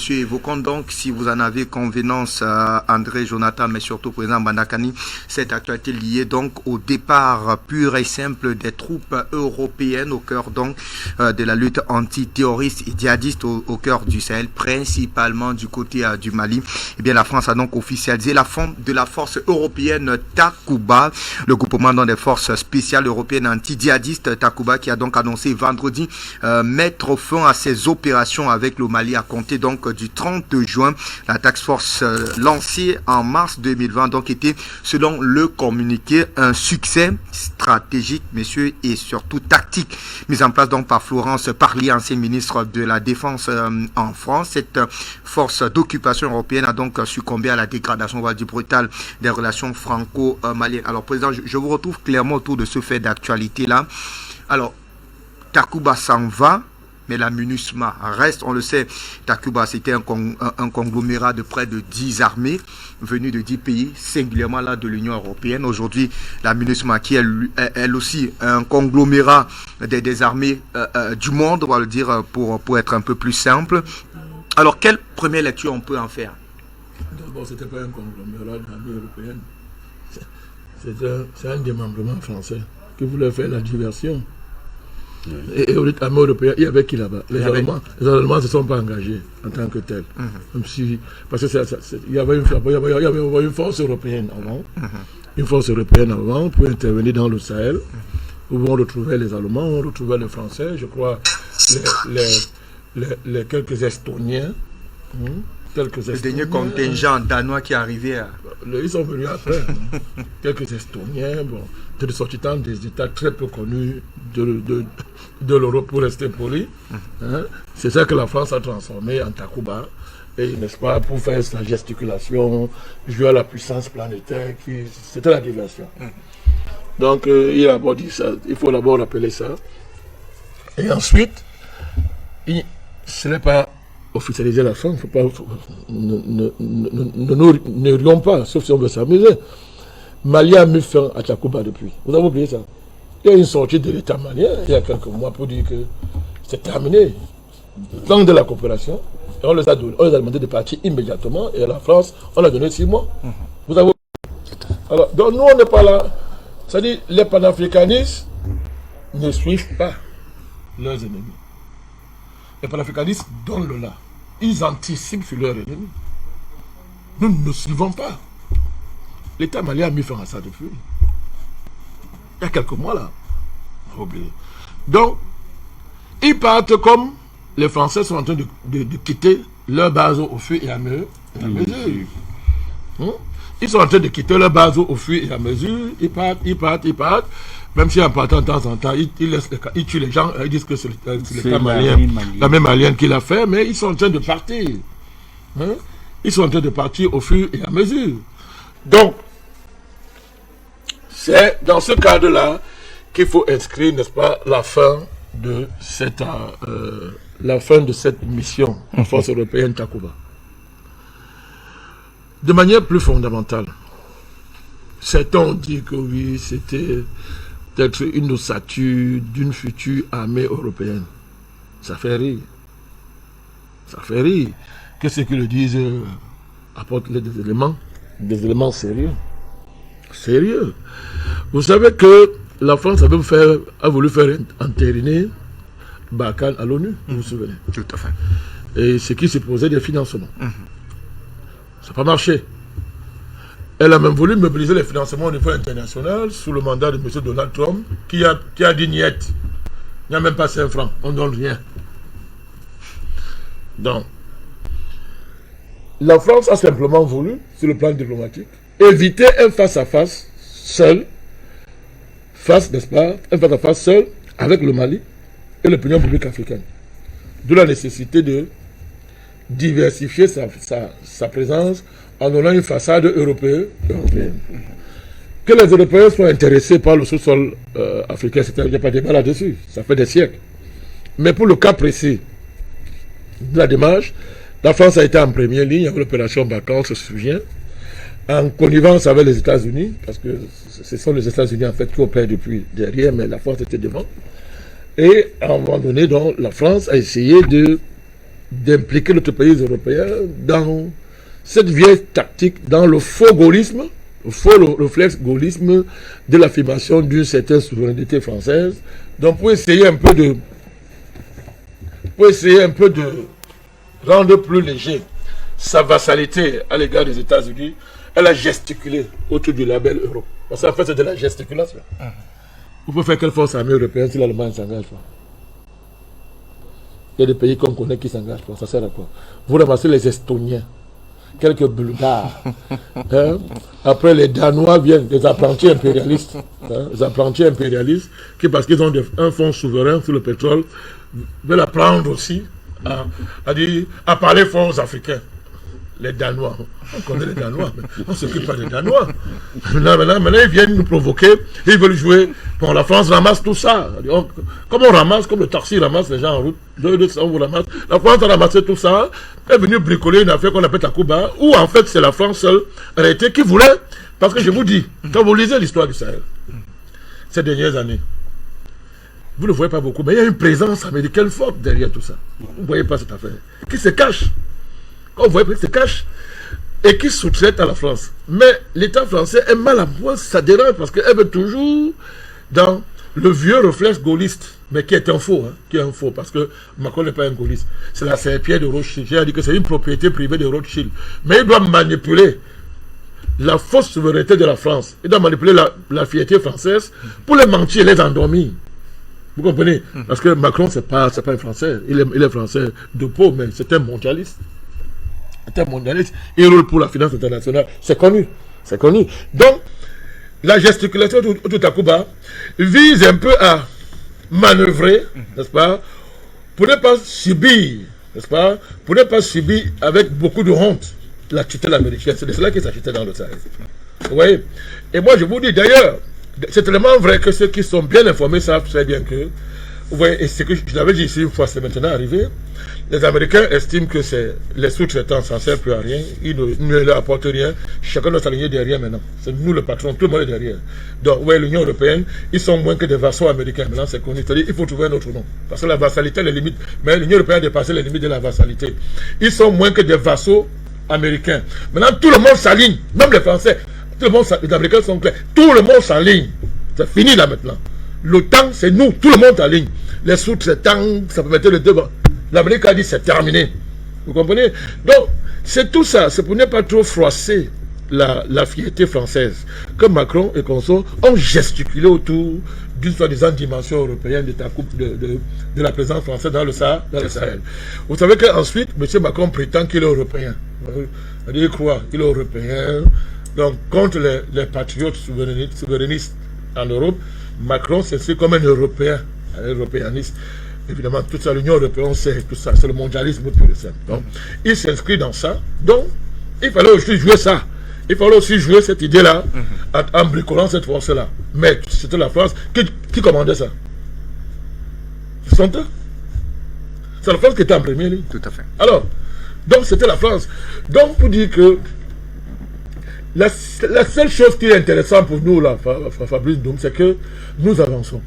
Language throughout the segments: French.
messieurs, évoquons donc, si vous en avez convenance, André, Jonathan, mais surtout président Bandakani, cette actualité liée donc au départ pur et simple des troupes européennes au cœur donc de la lutte antiterroriste et djihadiste au cœur du Sahel, principalement du côté du Mali. Eh bien, la France a donc officialisé la forme de la force européenne Takuba, le groupement des forces spéciales européennes anti-djihadistes Takuba, qui a donc annoncé vendredi mettre fin à ses opérations avec le Mali à compter donc du 30 juin. La task force lancée en mars 2020 donc était, selon le communiqué, un succès stratégique, messieurs, et surtout tactique, mise en place donc par Florence Parly, ancienne ministre de la Défense en France. Cette force d'occupation européenne a donc succombé à la dégradation, on va dire, brutale des relations franco-maliennes. Alors, président, je vous retrouve clairement autour de ce fait d'actualité-là. Alors, Takuba s'en va, mais la MINUSMA reste. On le sait, Takuba, c'était un conglomérat de près de 10 armées venues de 10 pays, singulièrement là de l'Union européenne. Aujourd'hui, la MINUSMA, qui est elle aussi un conglomérat des armées du monde, on va le dire pour être un peu plus simple. Alors, quelle première lecture on peut en faire? D'abord, ce n'était pas un conglomérat d'armées européennes. C'est un démembrement français qui voulait faire la diversion. Et au armée européenne, il y avait qui là-bas? Les Allemands ne se sont pas engagés en tant que tels. Même si, parce qu'il y avait une force européenne avant. Une force européenne avant pour intervenir dans le Sahel, où on retrouvait les Allemands, on retrouvait les Français, je crois, les quelques Estoniens. Le dernier contingent danois qui est arrivé à... Ils sont venus après. Quelques Estoniens, bon, des sortissants des États très peu connus de l'Europe, pour rester poli. C'est ça que la France a transformé en Takuba. Et, n'est-ce pas, pour faire sa gesticulation, jouer à la puissance planétaire, c'était la diversion. Donc, il a d'abord dit ça. Il faut d'abord rappeler ça. Et ensuite, ce n'est pas officialiser la fin, ne rions pas, sauf si on veut s'amuser. Mali a mis fin à Takuba depuis. Vous avez oublié ça? Il y a une sortie de l'État malien il y a quelques mois pour dire que c'est terminé. Dans de la coopération, et on les a demandé de partir immédiatement, et à la France, on a donné 6 mois. Vous avez oublié? Alors, donc nous, on n'est pas là. C'est-à-dire, les panafricanistes ne suivent pas leurs ennemis. Les panafricanistes donnent le là. Ils anticipent sur leurs ennemis. Nous ne suivons pas. L'État malien a mis fin à ça depuis. Il y a quelques mois là. On va oublier. Donc, ils partent comme les Français sont en train de quitter leur base au fur et à mesure. Ils sont en train de quitter leur base au fur et à mesure. Ils partent. Même si en partant de temps en temps, ils tuent les gens, ils disent que c'est l'État malien, la même alien qui l'a fait, mais ils sont en train de partir. Ils sont en train de partir au fur et à mesure. Donc, c'est dans ce cadre-là qu'il faut inscrire, n'est-ce pas, la fin de cette mission en force européenne Takuba. De manière plus fondamentale, certains ont dit que oui, c'était peut-être une ossature d'une future armée européenne. Ça fait rire. Ça fait rire. Que ceux qui le disent apportent des éléments sérieux. Sérieux. Vous savez que la France a voulu faire entériner Barkhane à l'ONU, vous vous souvenez? Tout à fait. Et ce qui supposait des financements. Ça n'a pas marché. Elle a même voulu mobiliser les financements au niveau international sous le mandat de M. Donald Trump, qui a dit niet. Il n'y a même pas 5 francs, on ne donne rien. Donc, la France a simplement voulu, sur le plan diplomatique, éviter un face-à-face seul, n'est-ce pas, un face-à-face seul avec le Mali et l'opinion publique africaine. D'où la nécessité de diversifier sa présence en donnant une façade européenne. Que les Européens soient intéressés par le sous-sol africain, il n'y a pas de débat là-dessus, ça fait des siècles. Mais pour le cas précis de la démarche, la France a été en première ligne avec l'opération Barkhane, on se souvient, en connivence avec les États-Unis, parce que ce sont les États-Unis en fait qui opèrent depuis derrière, mais la France était devant. Et à un moment donné, donc, la France a essayé de d'impliquer notre pays européen dans cette vieille tactique, dans le faux gaullisme, le faux réflexe gaullisme de l'affirmation d'une certaine souveraineté française. Donc pour essayer un peu de rendre plus léger sa vassalité à l'égard des États-Unis, elle a gesticulé autour du label euro. Parce qu'en fait, c'est de la gesticulation. Vous pouvez faire quelle force armée européenne si l'Allemagne ne s'engage pas? Il y a des pays qu'on connaît qui ne s'engagent pas. Ça sert à quoi? Vous ramassez les Estoniens, quelques Bulgares. Après, les Danois viennent, des apprentis impérialistes. Les apprentis impérialistes qui, parce qu'ils ont un fonds souverain sur le pétrole, veulent apprendre aussi à parler fort aux Africains. Les Danois. On connaît les Danois, mais on ne s'occupe pas des Danois. Maintenant, ils viennent nous provoquer, ils veulent jouer. Bon, la France ramasse tout ça. Comme on ramasse, comme le taxi ramasse les gens en route, on vous ramasse. La France a ramassé tout ça, est venue bricoler une affaire qu'on appelle Takuba, où en fait c'est la France seule, en réalité, qui voulait. Parce que je vous dis, quand vous lisez l'histoire du Sahel, ces dernières années, vous ne voyez pas beaucoup, mais il y a une présence américaine forte derrière tout ça. Vous ne voyez pas cette affaire. Qui se cache. On voit qu'il se cache et qui sous-traite à la France. Mais l'État français est mal à point, ça dérange parce qu'elle veut toujours dans le vieux réflexe gaulliste, mais qui est un faux, parce que Macron n'est pas un gaulliste. C'est la serpillère de Rothschild. J'ai dit que c'est une propriété privée de Rothschild. Mais il doit manipuler la fausse souveraineté de la France. Il doit manipuler la fierté française pour les mentir et les endormir. Vous comprenez? Parce que Macron, c'est pas un Français. Il est Français de peau, mais c'est un mondialiste. Mondialiste, il roule pour la finance internationale, c'est connu, Donc, la gesticulation de Takuba vise un peu à manœuvrer, n'est-ce pas, pour ne pas subir, n'est-ce pas, pour ne pas subir avec beaucoup de honte la tutelle américaine. C'est de cela qui s'agitait dans le Sahel. Vous voyez? Et moi, je vous dis d'ailleurs, c'est tellement vrai que ceux qui sont bien informés savent très bien que, vous voyez, et c'est que je l'avais dit ici une fois, c'est maintenant arrivé. Les Américains estiment que les sous-traitants, ça ne sert plus à rien, ils ne leur apportent rien, chacun doit s'aligner derrière maintenant. C'est nous le patron, tout le monde est derrière. Donc, ouais, l'Union européenne, ils sont moins que des vassaux américains. Maintenant, c'est connu. C'est-à-dire, il faut trouver un autre nom. Parce que la vassalité, les limites, mais l'Union européenne a dépassé les limites de la vassalité. Ils sont moins que des vassaux américains. Maintenant, tout le monde s'aligne, même les Français. Tout le monde, les Américains sont clairs. Tout le monde s'aligne. C'est fini là maintenant. L'OTAN, c'est nous, tout le monde s'aligne. Les sous-traitants, ça peut mettre le devant. L'Amérique a dit c'est terminé. Vous comprenez? Donc, c'est tout ça. C'est pour ne pas trop froisser la fierté française que Macron et consorts ont gesticulé autour d'une soi-disant dimension européenne de la présence française dans le Sahel. Vous savez qu'ensuite, M. Macron prétend qu'il est européen. Il croit qu'il est européen. Donc, contre les patriotes souverainistes en Europe, Macron s'inscrit comme un Européen, un européaniste. Évidemment, tout ça, l'Union européenne, c'est tout ça, c'est le mondialisme pur et simple. Donc, il s'inscrit dans ça. Donc, il fallait aussi jouer ça. Il fallait aussi jouer cette idée-là en bricolant cette force-là. Mais c'était la France qui commandait ça. Ce sont eux. C'est la France qui était en première ligne. Tout à fait. Alors, donc c'était la France. Donc, pour dire que la seule chose qui est intéressante pour nous, là, Fabrice Doum, c'est que nous avançons.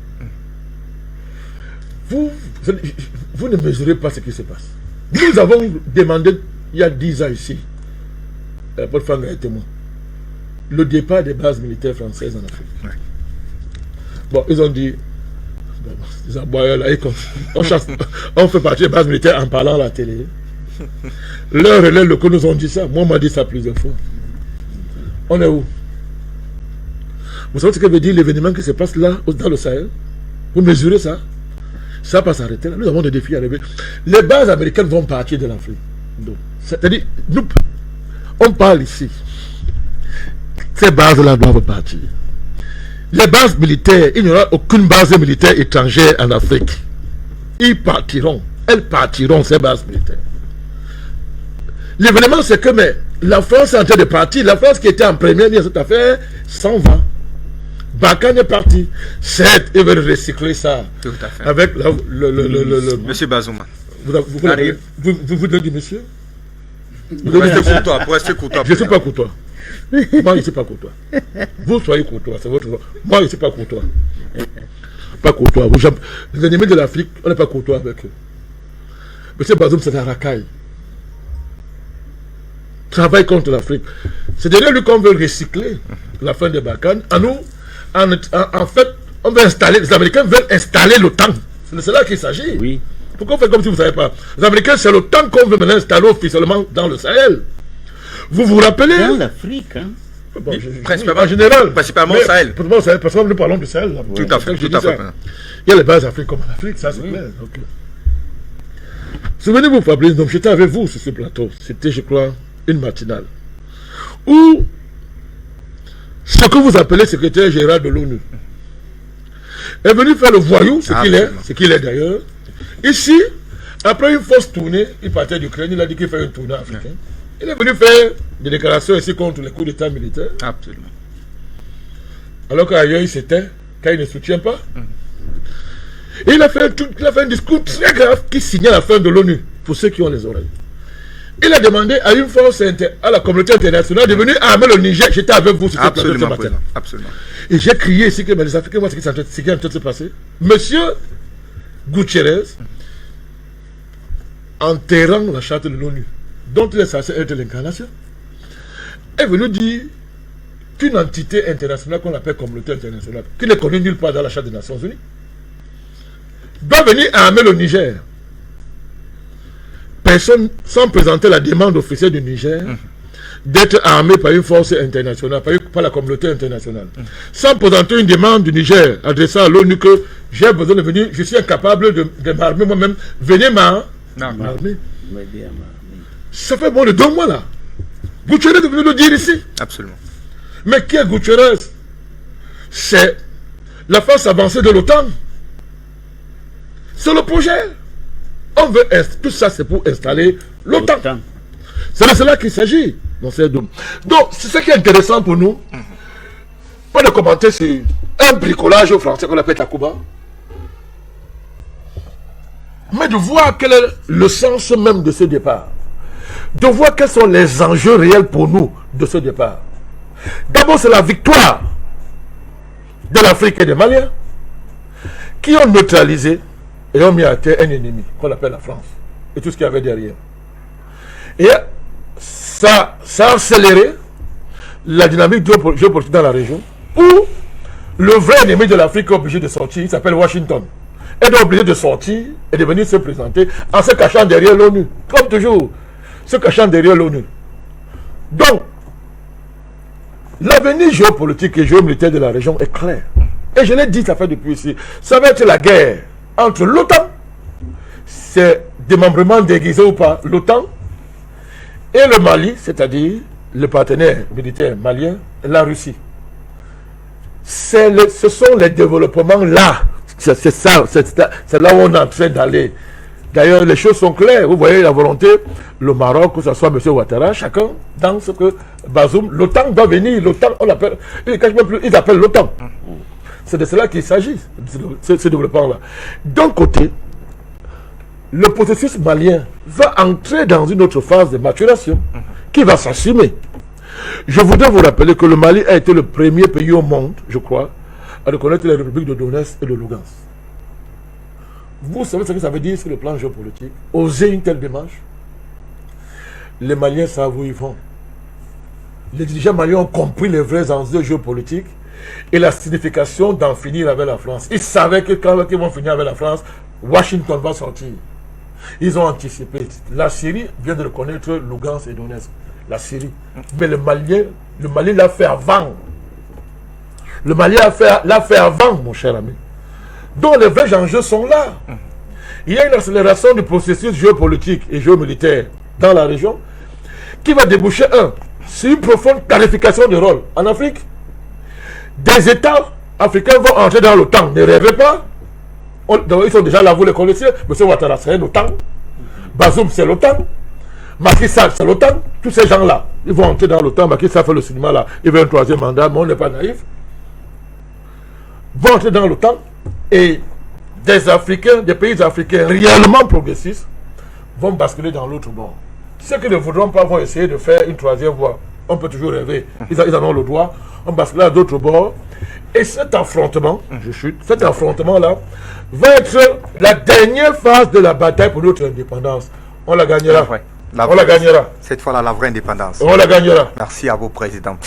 Vous ne mesurez pas ce qui se passe. Nous avons demandé, il y a 10 ans ici, Paul Fanga est témoin, le départ des bases militaires françaises en Afrique. Ouais. Bon, ils ont dit, on fait partie des bases militaires en parlant à la télé. Leurs relais locaux nous ont dit ça. Moi, on m'a dit ça plusieurs fois. On est où? Vous savez ce que veut dire l'événement qui se passe là, dans le Sahel? Vous mesurez ça? Ça va pas s'arrêter là. Nous avons des défis à relever. Les bases américaines vont partir de l'Afrique. C'est-à-dire, nous, on parle ici. Ces bases-là doivent partir. Les bases militaires, il n'y aura aucune base militaire étrangère en Afrique. Ils partiront. Elles partiront, ces bases militaires. L'événement, c'est que la France est en train de partir. La France qui était en première ligne à cette affaire s'en va. Barkhane est parti. Certes, ils veulent recycler ça. Tout à fait. Avec Monsieur Bazoum. Vous donnez du monsieur? Pour rester courtois. Je ne suis pas courtois. Moi, je ne suis pas courtois. Vous soyez courtois, c'est votre choix. Moi, je ne suis pas courtois. Pas courtois. Les ennemis de l'Afrique, on n'est pas courtois avec eux. M. Bazoum, c'est un racaille. Travaille contre l'Afrique. C'est derrière lui qu'on veut recycler la fin des Balkans. À nous, en fait, on veut installer, les Américains veulent installer l'OTAN. C'est de cela qu'il s'agit. Oui. Pourquoi on fait comme si vous ne savez pas? Les Américains, c'est l'OTAN qu'on veut maintenant installer officiellement dans le Sahel. Vous vous rappelez? Dans l'Afrique, hein? Bon, Principalement, en général. principalement au Sahel. Principalement au Sahel, parce que nous parlons du Sahel. Là. Tout à fait, tout à fait. Il y a les bases d'Afrique comme en Afrique, ça c'est clair. Donc, souvenez-vous, Fabrice, donc j'étais avec vous sur ce plateau. C'était, je crois, une matinale. Où ce que vous appelez secrétaire général de l'ONU est venu faire le voyou, ce qu'il est d'ailleurs. Ici, après une fausse tournée, il partait d'Ukraine, il a dit qu'il fait une tournée africaine. Il est venu faire des déclarations ici contre les coups d'État militaires. Absolument. Alors qu'ailleurs, il s'était, quand il ne soutient pas. Et il a fait un discours très grave qui signait la fin de l'ONU, pour ceux qui ont les oreilles. Il a demandé à une force, à la communauté internationale de venir armer le Niger. J'étais avec vous sur ce plateau ce matin. Absolument. Et j'ai crié ici que les Africains voient ce qui est en train de se passer. Monsieur Gutiérrez, enterrant la charte de l'ONU, dont il est censé être l'incarnation, est venu dire qu'une entité internationale qu'on appelle communauté internationale, qui n'est connue nulle part dans la charte des Nations Unies, doit venir armer le Niger. Personne, sans présenter la demande officielle du Niger, d'être armé par une force internationale, par la communauté internationale, sans présenter une demande du Niger adressant à l'ONU que j'ai besoin de venir, je suis incapable de m'armer moi-même, venez m'armer. Ça fait bon de 2 mois là. Gutiérrez est venu le dire ici. Absolument. Mais qui est Gutiérrez? C'est la force avancée de l'OTAN. C'est le projet. On veut tout ça, c'est pour installer l'OTAN. C'est de cela qu'il s'agit. Donc, c'est ce qui est intéressant pour nous. Pas de commenter sur un bricolage au français qu'on appelle Takuba, mais de voir quel est le sens même de ce départ. De voir quels sont les enjeux réels pour nous de ce départ. D'abord, c'est la victoire de l'Afrique et des Maliens qui ont neutralisé et ont mis à terre un ennemi qu'on appelle la France et tout ce qu'il y avait derrière. Et ça a accéléré la dynamique géopolitique dans la région où le vrai ennemi de l'Afrique est obligé de sortir, il s'appelle Washington. Est obligé de sortir et de venir se présenter en se cachant derrière l'ONU, comme toujours, se cachant derrière l'ONU. Donc, l'avenir géopolitique et géomilitaire de la région est clair. Et je l'ai dit, ça fait depuis ici, ça va être la guerre entre l'OTAN, c'est démembrement déguisé ou pas, l'OTAN, et le Mali, c'est-à-dire le partenaire militaire malien, la Russie. Ce sont les développements là. C'est ça, c'est là où on est en train d'aller. D'ailleurs, les choses sont claires. Vous voyez la volonté, le Maroc, que ce soit M. Ouattara, chacun dans ce que Bazoum, l'OTAN doit venir. L'OTAN, on l'appelle, ils appellent l'OTAN. C'est de cela qu'il s'agit, ce développement-là. D'un côté, le processus malien va entrer dans une autre phase de maturation qui va s'assumer. Je voudrais vous rappeler que le Mali a été le premier pays au monde, je crois, à reconnaître les républiques de Donetsk et de Lugansk. Vous savez ce que ça veut dire sur le plan géopolitique? Oser une telle démarche? Les Maliens savent où ils vont. Les dirigeants maliens ont compris les vrais enjeux géopolitiques et la signification d'en finir avec la France. Ils savaient que quand ils vont finir avec la France, Washington va sortir. Ils ont anticipé. La Syrie vient de reconnaître Lugansk et Donetsk. La Syrie. Mais le Mali l'a fait avant. Le Mali l'a fait avant, mon cher ami. Donc les vrais enjeux sont là. Il y a une accélération du processus géopolitique et géomilitaire dans la région qui va déboucher sur une profonde clarification de rôle. En Afrique, des États africains vont entrer dans l'OTAN. Ne rêvez pas. Ils sont déjà là, vous les connaissez. M. Ouattara, c'est l'OTAN. Bazoum, c'est l'OTAN. Macky Sall, c'est l'OTAN. Tous ces gens-là, ils vont entrer dans l'OTAN. Macky Sall fait le cinéma là. Il veut un 3e mandat, mais on n'est pas naïf. Vont entrer dans l'OTAN et des Africains, des pays africains réellement progressistes vont basculer dans l'autre bord. Ceux qui ne voudront pas vont essayer de faire une 3e voie. On peut toujours rêver. Ils en ont le droit. On bascule à d'autres bords. Et cet affrontement, cet affrontement-là, va être la dernière phase de la bataille pour notre indépendance. On la gagnera. On la gagnera. Cette fois-là, la vraie indépendance. On la gagnera. Merci à vous, Président.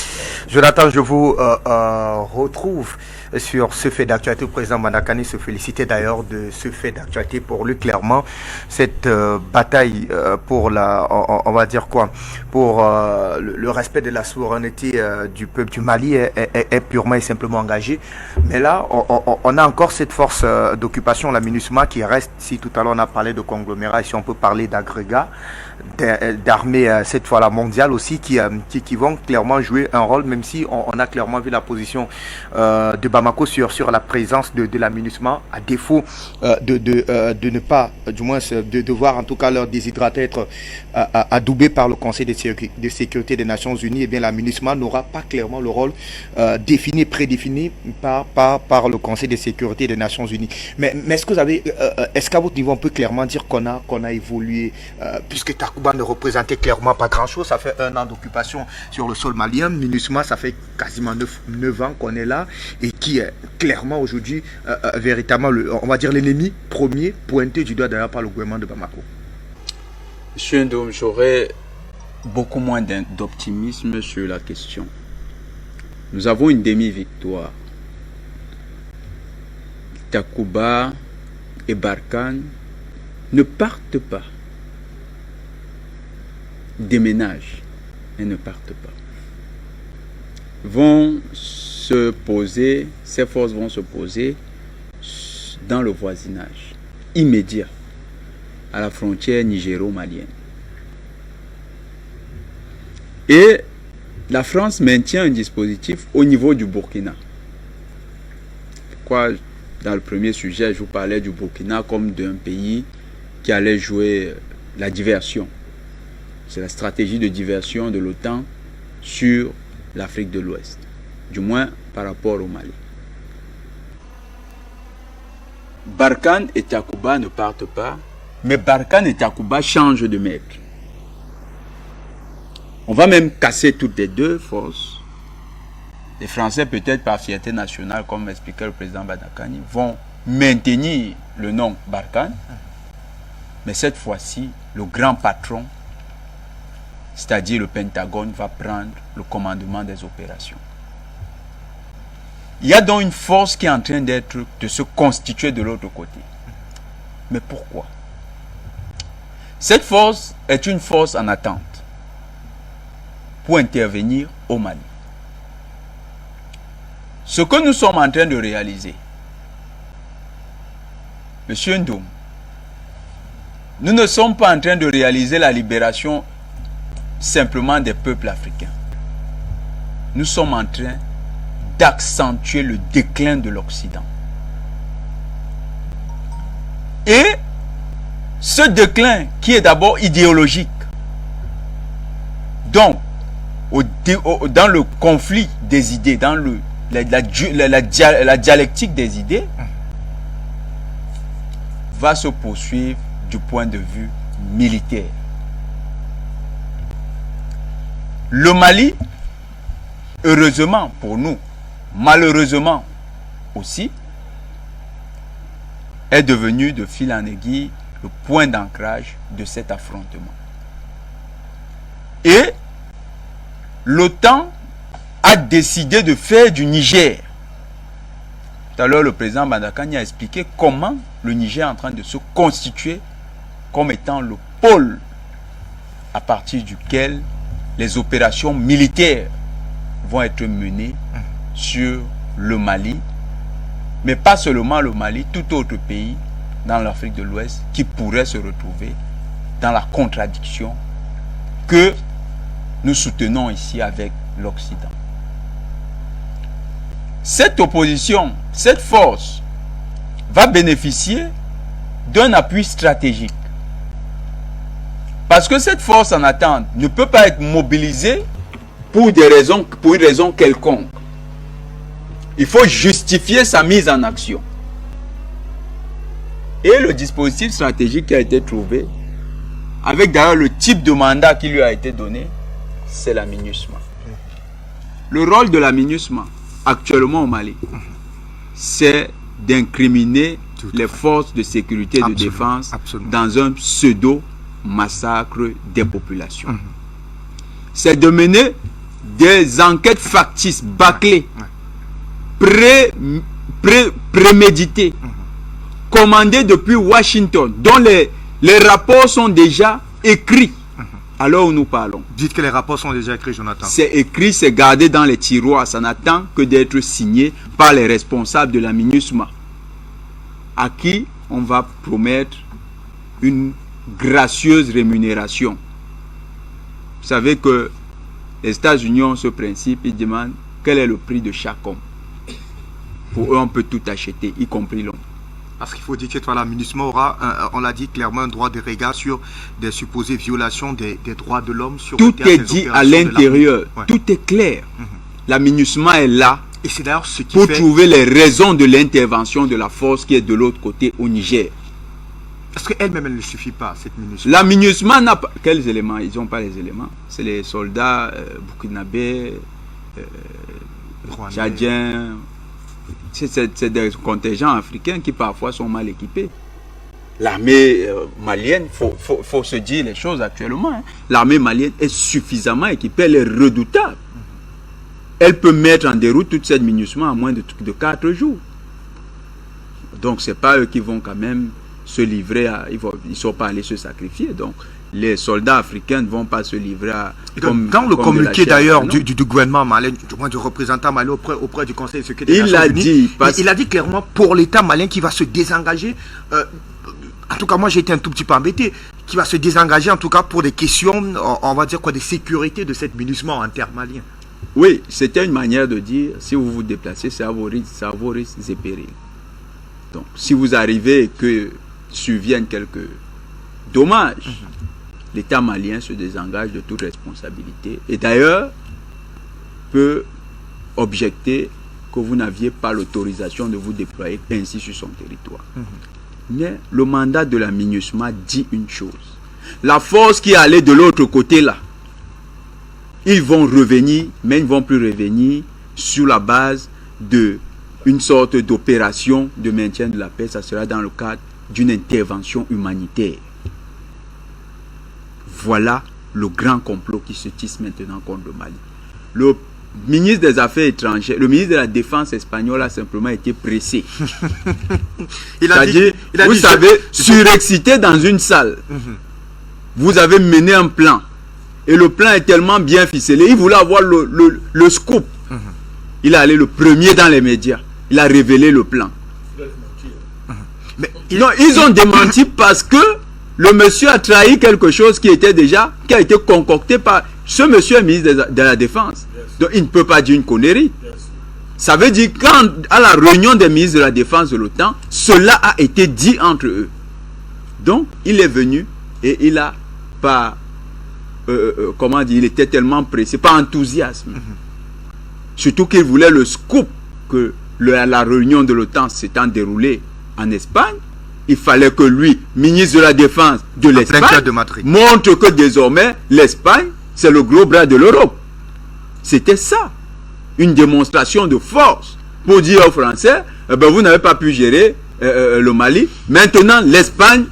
Jonathan, je vous retrouve sur ce fait d'actualité. Le président Mandakani se félicitait d'ailleurs de ce fait d'actualité. Pour lui, clairement, cette bataille pour la, on va dire quoi, pour le respect de la souveraineté du peuple du Mali est purement et simplement engagée. Mais là, on a encore cette force d'occupation, la MINUSMA, qui reste, si tout à l'heure on a parlé de conglomérat, si on peut parler d'agrégats, d'armées cette fois-là mondiale aussi qui vont clairement jouer un rôle, même si on a clairement vu la position de Bamako sur la présence de la MINUSMA, à défaut de ne pas, du moins de voir en tout cas leur déshydraté être adoubé par le Conseil de sécurité des Nations Unies. Et bien la MINUSMA n'aura pas clairement le rôle défini, prédéfini par le Conseil de sécurité des Nations Unies. Mais est-ce que vous avez, est-ce qu'à votre niveau on peut clairement dire qu'on a évolué, puisque Takuba ne représentait clairement pas grand-chose, ça fait 1 an d'occupation sur le sol malien, MINUSMA ça fait quasiment 9 ans qu'on est là, et qui est clairement aujourd'hui véritablement, on va dire, l'ennemi premier pointé du doigt d'ailleurs par le gouvernement de Bamako. Monsieur Ndom, j'aurais beaucoup moins d'optimisme sur la question. Nous avons une demi-victoire. Takuba et Barkhane ne partent pas, déménagent et ne partent pas. Vont se poser, ces forces vont se poser dans le voisinage immédiat à la frontière nigéro-malienne. Et la France maintient un dispositif au niveau du Burkina. Pourquoi, dans le premier sujet, je vous parlais du Burkina comme d'un pays qui allait jouer la diversion. C'est la stratégie de diversion de l'OTAN sur l'Afrique de l'Ouest, du moins par rapport au Mali. Barkhane et Takuba ne partent pas, mais Barkhane et Takuba changent de maître. On va même casser toutes les deux forces. Les Français, peut-être par fierté nationale, comme expliquait le président Badakani, vont maintenir le nom Barkhane, mais cette fois-ci, le grand patron, c'est-à-dire le Pentagone, va prendre le commandement des opérations. Il y a donc une force qui est en train de se constituer de l'autre côté. Mais pourquoi? Cette force est une force en attente pour intervenir au Mali. Ce que nous sommes en train de réaliser, Monsieur Ndoum, nous ne sommes pas en train de réaliser la libération simplement des peuples africains. Nous sommes en train d'accentuer le déclin de l'Occident. Et ce déclin qui est d'abord idéologique, donc dans le conflit des idées, dans la dialectique des idées, va se poursuivre du point de vue militaire. Le Mali, heureusement pour nous, malheureusement aussi, est devenu de fil en aiguille le point d'ancrage de cet affrontement. Et l'OTAN a décidé de faire du Niger. Tout à l'heure, le président Badakani a expliqué comment le Niger est en train de se constituer comme étant le pôle à partir duquel les opérations militaires vont être menées sur le Mali, mais pas seulement le Mali, tout autre pays dans l'Afrique de l'Ouest qui pourrait se retrouver dans la contradiction que nous soutenons ici avec l'Occident. Cette opposition, cette force va bénéficier d'un appui stratégique. Parce que cette force en attente ne peut pas être mobilisée pour une raison quelconque. Il faut justifier sa mise en action. Et le dispositif stratégique qui a été trouvé, avec d'ailleurs le type de mandat qui lui a été donné, c'est la MINUSMA. Le rôle de la MINUSMA, actuellement au Mali, c'est d'incriminer les forces de sécurité et de défense dans un pseudo-massacre des populations. C'est de mener des enquêtes factices, bâclées, préméditées, commandées depuis Washington, dont les rapports sont déjà écrits à l'heure où nous parlons. Dites que les rapports sont déjà écrits, Jonathan. C'est écrit, c'est gardé dans les tiroirs, ça n'attend que d'être signé par les responsables de la MINUSMA, à qui on va promettre une gracieuse rémunération. Vous savez que les États-Unis ont ce principe, ils demandent quel est le prix de chaque homme. Pour eux, on peut tout acheter, y compris l'homme. Parce qu'il faut dire que la MINUSMA aura, on l'a dit clairement, un droit de regard sur des supposées violations des droits de l'homme. Tout est dit à l'intérieur, tout est clair. La MINUSMA est là et c'est d'ailleurs ce qui pour fait... trouver les raisons de l'intervention de la force qui est de l'autre côté au Niger. Parce qu'elle-même, elle ne suffit pas, cette MINUSMA. La MINUSMA n'a pas... Quels éléments? Ils n'ont pas les éléments. C'est les soldats burkinabés, tchadiens... C'est des contingents africains qui parfois sont mal équipés. L'armée malienne, faut se dire les choses actuellement. Hein. L'armée malienne est suffisamment équipée, elle est redoutable. Elle peut mettre en déroute toute cette MINUSMA en moins de 4 jours. Donc ce n'est pas eux qui vont quand même se livrer à... Ils ne sont pas allés se sacrifier. Donc les soldats africains ne vont pas se livrer à... Dans le communiqué d'ailleurs du gouvernement malien, du représentant malien auprès du Conseil de sécurité des Nations Unies, il a dit clairement pour l'État malien qui va se désengager, en tout cas moi j'ai été un tout petit peu embêté, qui va se désengager en tout cas pour des questions, on va dire quoi, de sécurité de cette MINUSMA en termes maliens. Oui, c'était une manière de dire, si vous vous déplacez, c'est à vos risques et périls. Donc si vous arrivez et que surviennent quelques dommages, l'État malien se désengage de toute responsabilité et d'ailleurs peut objecter que vous n'aviez pas l'autorisation de vous déployer ainsi sur son territoire. Mais le mandat de la MINUSMA dit une chose. La force qui est allée de l'autre côté là, ils vont revenir, mais ils ne vont plus revenir sur la base d'une sorte d'opération de maintien de la paix. Ça sera dans le cadre d'une intervention humanitaire. Voilà le grand complot qui se tisse maintenant contre le Mali. Le ministre des Affaires étrangères, le ministre de la Défense espagnol a simplement été pressé. C'est-à-dire, vous savez, surexcité dans une salle, vous avez mené un plan. Et le plan est tellement bien ficelé, il voulait avoir le scoop. Il est allé le premier dans les médias. Il a révélé le plan. Mais non, ils ont démenti parce que le monsieur a trahi quelque chose qui a été concocté par... Ce monsieur est ministre de la Défense. Donc il ne peut pas dire une connerie. Ça veut dire quand, à la réunion des ministres de la Défense de l'OTAN, cela a été dit entre eux. Donc il est venu et il a pas... comment dire, il était tellement pressé, pas enthousiasme. Surtout qu'il voulait le scoop que la réunion de l'OTAN s'étant déroulée en Espagne. Il fallait que lui, ministre de la Défense de l'Espagne, montre que désormais l'Espagne, c'est le gros bras de l'Europe. C'était ça. Une démonstration de force pour dire aux Français, vous n'avez pas pu gérer le Mali. Maintenant, l'Espagne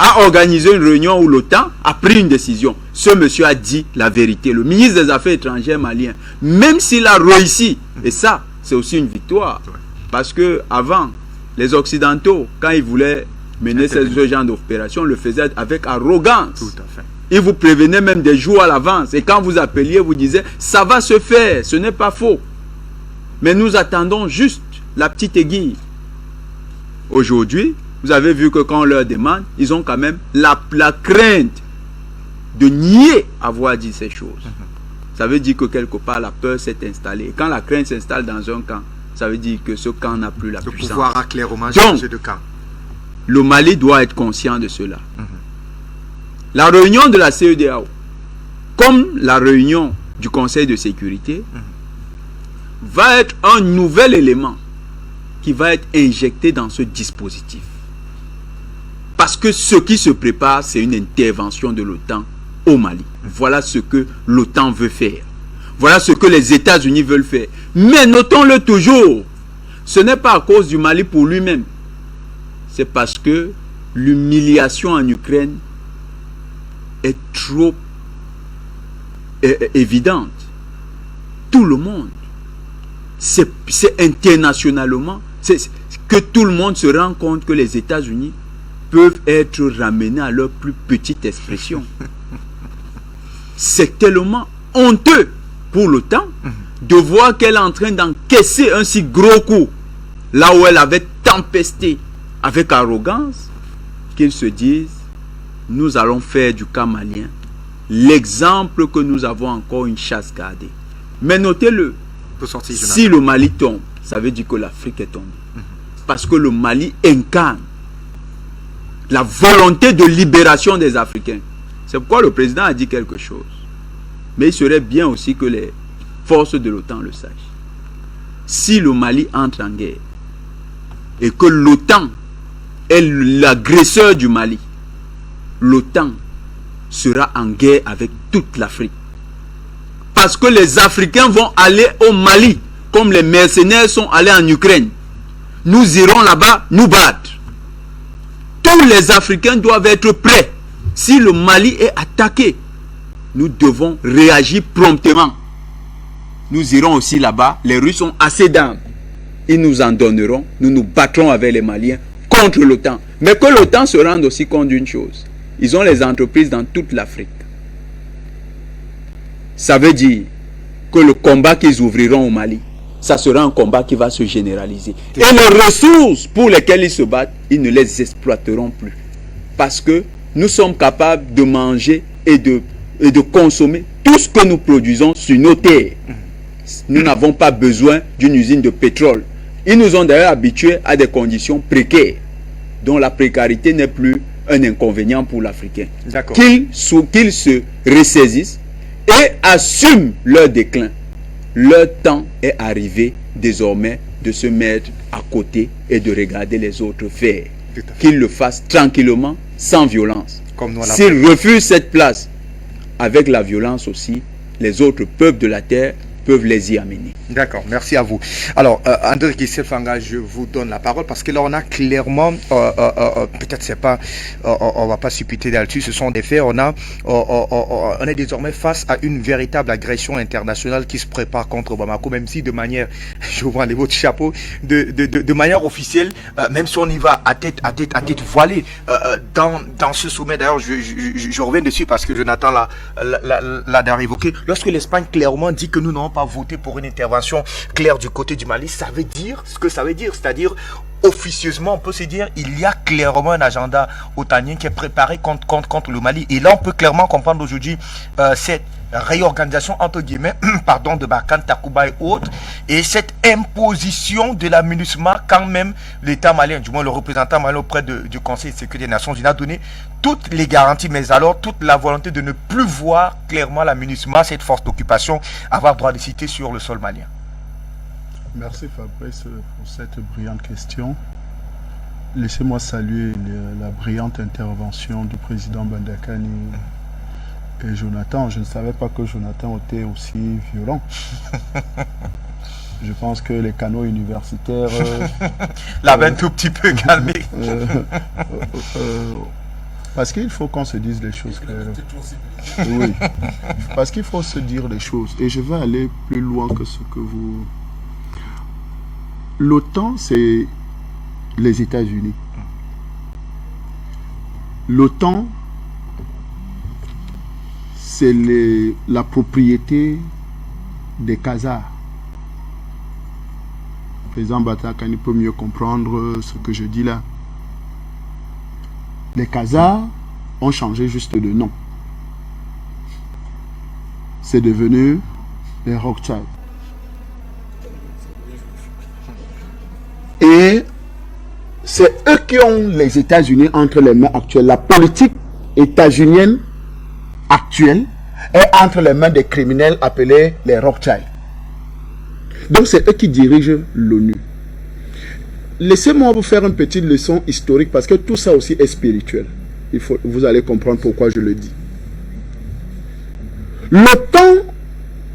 a organisé une réunion où l'OTAN a pris une décision. Ce monsieur a dit la vérité. Le ministre des Affaires étrangères malien, même s'il a réussi, et ça, c'est aussi une victoire. Parce que avant, les Occidentaux, quand ils voulaient mener ce genre d'opération, le faisaient avec arrogance. Tout à fait. Ils vous prévenaient même des jours à l'avance. Et quand vous appeliez, vous disiez, ça va se faire, ce n'est pas faux. Mais nous attendons juste la petite aiguille. Aujourd'hui, vous avez vu que quand on leur demande, ils ont quand même la crainte de nier avoir dit ces choses. Ça veut dire que quelque part, la peur s'est installée. Et quand la crainte s'installe dans un camp, ça veut dire que ce camp n'a plus la puissance. Le pouvoir a clairement changé de camp. Le Mali doit être conscient de cela. La réunion de la CEDEAO, comme la réunion du Conseil de sécurité, va être un nouvel élément qui va être injecté dans ce dispositif. Parce que ce qui se prépare, c'est une intervention de l'OTAN au Mali. Voilà ce que l'OTAN veut faire. Voilà ce que les États-Unis veulent faire. Mais notons-le toujours, ce n'est pas à cause du Mali pour lui-même. C'est parce que l'humiliation en Ukraine est trop évidente. Tout le monde, c'est internationalement, que tout le monde se rend compte que les États-Unis peuvent être ramenés à leur plus petite expression. C'est tellement honteux pour l'OTAN de voir qu'elle est en train d'encaisser un si gros coup là où elle avait tempesté avec arrogance, qu'ils se disent nous allons faire du cas malien l'exemple que nous avons encore une chasse gardée. Mais notez-le, si le Mali tombe, ça veut dire que l'Afrique est tombée. Parce que le Mali incarne la volonté de libération des Africains. C'est pourquoi le président a dit quelque chose. Mais il serait bien aussi que les forces de l'OTAN le sachent. Si le Mali entre en guerre et que l'OTAN est l'agresseur du Mali, l'OTAN sera en guerre avec toute l'Afrique. Parce que les Africains vont aller au Mali comme les mercenaires sont allés en Ukraine. Nous irons là-bas nous battre. Tous les Africains doivent être prêts. Si le Mali est attaqué, nous devons réagir promptement. Nous irons aussi là-bas. Les Russes ont assez d'armes. Ils nous en donneront. Nous nous battrons avec les Maliens contre l'OTAN. Mais que l'OTAN se rende aussi compte d'une chose. Ils ont les entreprises dans toute l'Afrique. Ça veut dire que le combat qu'ils ouvriront au Mali, ça sera un combat qui va se généraliser. Et les ressources pour lesquelles ils se battent, ils ne les exploiteront plus. Parce que nous sommes capables de manger et de consommer tout ce que nous produisons sur nos terres. Nous n'avons pas besoin d'une usine de pétrole. Ils nous ont d'ailleurs habitués à des conditions précaires, dont la précarité n'est plus un inconvénient pour l'Africain. Qu'ils se ressaisissent et assument leur déclin. Leur temps est arrivé désormais de se mettre à côté et de regarder les autres faire. Qu'ils le fassent tranquillement, sans violence. S'ils refusent cette place, avec la violence aussi, les autres peuples de la terre peuvent les y amener. D'accord, merci à vous. Alors, André Kisselfanga, je vous donne la parole parce que là, on a clairement, peut-être c'est pas, on va pas supputer là-dessus, ce sont des faits, on est désormais face à une véritable agression internationale qui se prépare contre Bamako, même si de manière, je vois les votre chapeau, de manière officielle, même si on y va à tête voilée, dans ce sommet, d'ailleurs, je reviens dessus parce que Jonathan l'a d'ailleurs évoqué, lorsque l'Espagne clairement dit que nous n'avons pas voté pour une intervention claire du côté du Mali, ça veut dire ce que ça veut dire, c'est-à-dire officieusement on peut se dire il y a clairement un agenda otanien qui est préparé contre le Mali, et là on peut clairement comprendre aujourd'hui cette réorganisation entre guillemets pardon, de Barkhane, Takuba et autres, et cette imposition de la MINUSMA quand même l'État malien, du moins le représentant malien auprès du Conseil de sécurité des Nations Unies a donné toutes les garanties, mais alors toute la volonté de ne plus voir clairement la MINUSMA, cette force d'occupation, avoir droit de cité sur le sol malien. Merci Fabrice pour cette brillante question. Laissez-moi saluer la brillante intervention du président Bandakani et Jonathan. Je ne savais pas que Jonathan était aussi violent. Je pense que les canaux universitaires... l'avaient un tout petit peu calmé. Parce qu'il faut qu'on se dise les choses claires. Oui, parce qu'il faut se dire les choses. Et je vais aller plus loin que ce que vous... L'OTAN, c'est les États-Unis. L'OTAN, c'est la propriété des Khazars. Le président Batakani peut mieux comprendre ce que je dis là. Les Khazars ont changé juste de nom. C'est devenu les Rothschild. Et c'est eux qui ont les États-Unis entre les mains actuelles. La politique états-unienne actuelle est entre les mains des criminels appelés les Rothschild. Donc c'est eux qui dirigent l'ONU. Laissez-moi vous faire une petite leçon historique parce que tout ça aussi est spirituel. Vous allez comprendre pourquoi je le dis. L'OTAN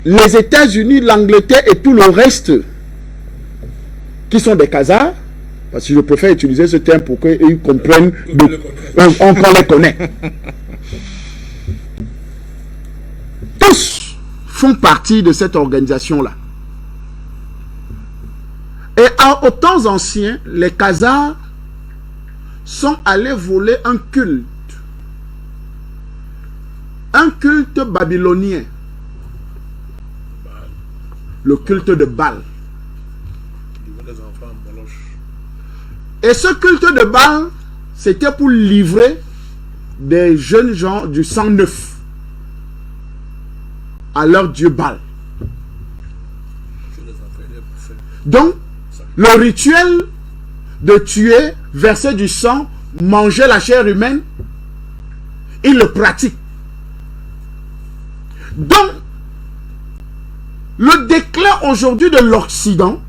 les États-Unis, l'Angleterre et tout le reste qui sont des Khazars, parce que je préfère utiliser ce terme pour qu'ils comprennent qu'on les connaît. Tous font partie de cette organisation-là. Et aux temps anciens, les Khazars sont allés voler un culte babylonien, le culte de Baal. Et ce culte de Baal, c'était pour livrer des jeunes gens du sang neuf à leur dieu Baal. Donc, le rituel de tuer, verser du sang, manger la chair humaine, ils le pratiquent. Donc, le déclin aujourd'hui de l'Occident,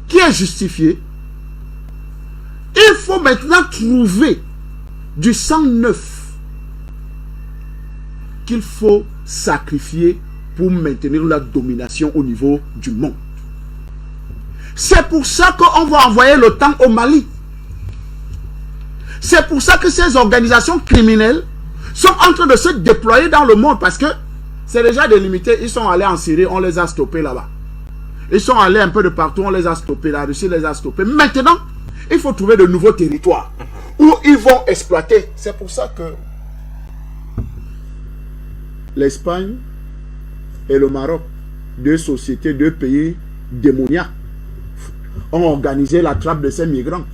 qui est justifié, il faut maintenant trouver du sang neuf qu'il faut sacrifier pour maintenir la domination au niveau du monde. C'est pour ça qu'on va envoyer l'OTAN au Mali. C'est pour ça que ces organisations criminelles sont en train de se déployer dans le monde, parce que c'est déjà délimité. Ils sont allés en Syrie, on les a stoppés là-bas. Ils sont allés un peu de partout, on les a stoppés. La Russie les a stoppés. Maintenant, il faut trouver de nouveaux territoires où ils vont exploiter. C'est pour ça que l'Espagne et le Maroc, deux sociétés, deux pays démoniaques, ont organisé la trappe de ces migrants.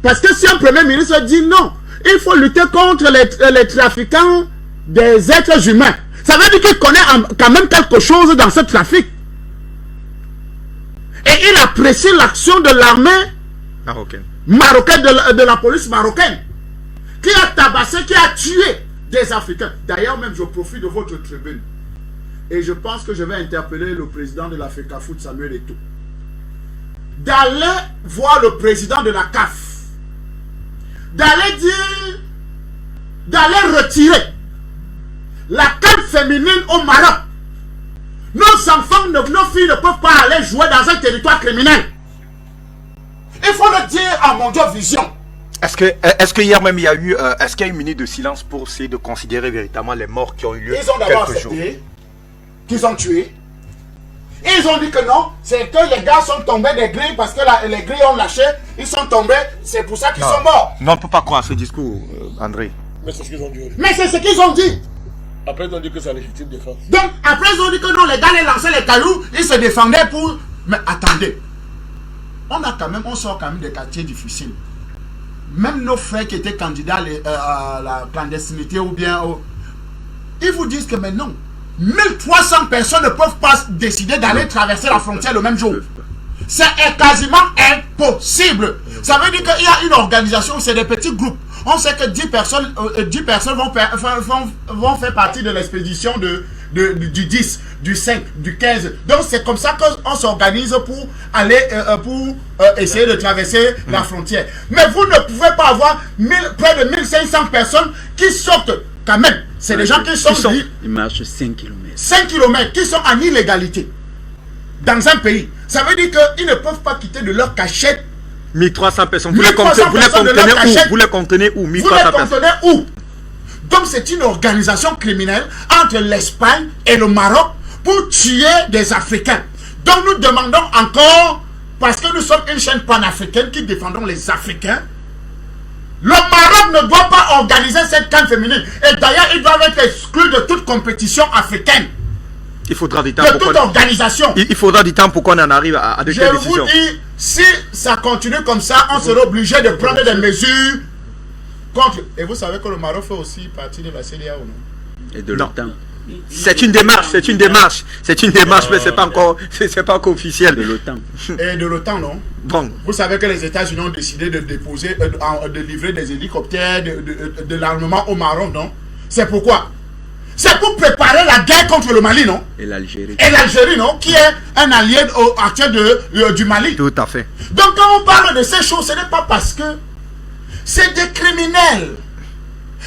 Parce que si un premier ministre dit non, il faut lutter contre les trafiquants des êtres humains, ça veut dire qu'il connaît quand même quelque chose dans ce trafic. Et il apprécie l'action de l'armée marocaine, de la police marocaine, qui a tabassé, qui a tué des Africains. D'ailleurs, même je profite de votre tribune. Et je pense que je vais interpeller le président de la FECAFOOT, Samuel Eto'o, d'aller voir le président de la CAF, d'aller dire, d'aller retirer la CAF féminine au Maroc. Nos enfants, nos filles ne peuvent pas aller jouer dans un territoire criminel. Il faut le dire à Mondiovision. Est-ce que hier même il y a eu est-ce qu'il y a une minute de silence pour essayer de considérer véritablement les morts qui ont eu lieu? Ils ont d'abord accepté qu'ils ont tué. Ils ont dit que non, c'est que les gars sont tombés des grilles parce que les grilles ont lâché, ils sont tombés, c'est pour ça qu'ils sont morts. Non, on ne peut pas croire ce discours, André. Mais c'est ce qu'ils ont dit. Mais c'est ce qu'ils ont dit. Après, ils ont dit que c'est légitime défense. Donc, après, ils ont dit que non, les gars les lançaient les cailloux, ils se défendaient pour... Mais attendez, on sort quand même des quartiers difficiles. Même nos frères qui étaient candidats à la clandestinité ou bien... Ils vous disent que mais non, 1300 personnes ne peuvent pas décider d'aller traverser la frontière le même jour. C'est quasiment impossible. Ça veut dire qu'il y a une organisation, c'est des petits groupes. On sait que 10 personnes vont faire partie de l'expédition du 10, du 5, du 15. Donc c'est comme ça qu'on s'organise pour aller essayer de traverser la frontière. Mais vous ne pouvez pas avoir près de 1500 personnes qui sortent quand même. C'est des gens qui sont... Ils marchent 5 km. 5 km qui sont en illégalité dans un pays. Ça veut dire qu'ils ne peuvent pas quitter de leur cachette. 1300 personnes. Vous les contenez où? 1300 Vous les contenez où? Donc c'est une organisation criminelle entre l'Espagne et le Maroc pour tuer des Africains. Donc nous demandons encore, parce que nous sommes une chaîne panafricaine qui défendons les Africains, le Maroc ne doit pas organiser cette CAN féminine. Et d'ailleurs, ils doivent être exclus de toute compétition africaine. Il faudra du temps de toute organisation. Il faudra du temps pour qu'on en arrive à de telles décisions. Je vous dis, si ça continue comme ça, on sera obligé de prendre des mesures contre. Et vous savez que le Maroc fait aussi partie de la CEDEAO, non? Et de l'OTAN. C'est une démarche, mais c'est pas encore officiel. De l'OTAN. Et de l'OTAN, non? Bon. Vous savez que les États-Unis ont décidé de déposer, de livrer des hélicoptères, de l'armement au Maroc, non? C'est pourquoi? C'est pour préparer la guerre contre le Mali, non? Et l'Algérie. Et l'Algérie, non? Qui est un allié actuel du Mali. Tout à fait. Donc quand on parle de ces choses, ce n'est pas parce que c'est des criminels.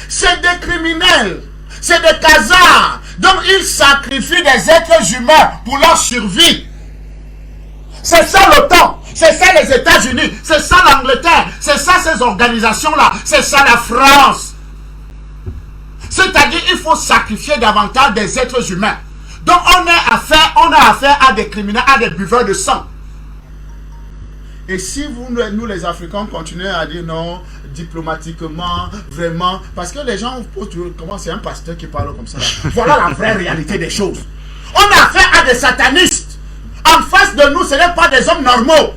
C'est des criminels. C'est des Khazars. Donc ils sacrifient des êtres humains pour leur survie. C'est ça l'OTAN. C'est ça les États-Unis. C'est ça l'Angleterre. C'est ça ces organisations-là. C'est ça la France. C'est-à-dire qu'il faut sacrifier davantage des êtres humains. Donc on a affaire à des criminels, à des buveurs de sang. Et si nous les Africains continuons à dire non, diplomatiquement, vraiment, parce que les gens posent toujours, comment c'est un pasteur qui parle comme ça là. Voilà la vraie réalité des choses. On a affaire à des satanistes. En face de nous, ce n'est pas des hommes normaux.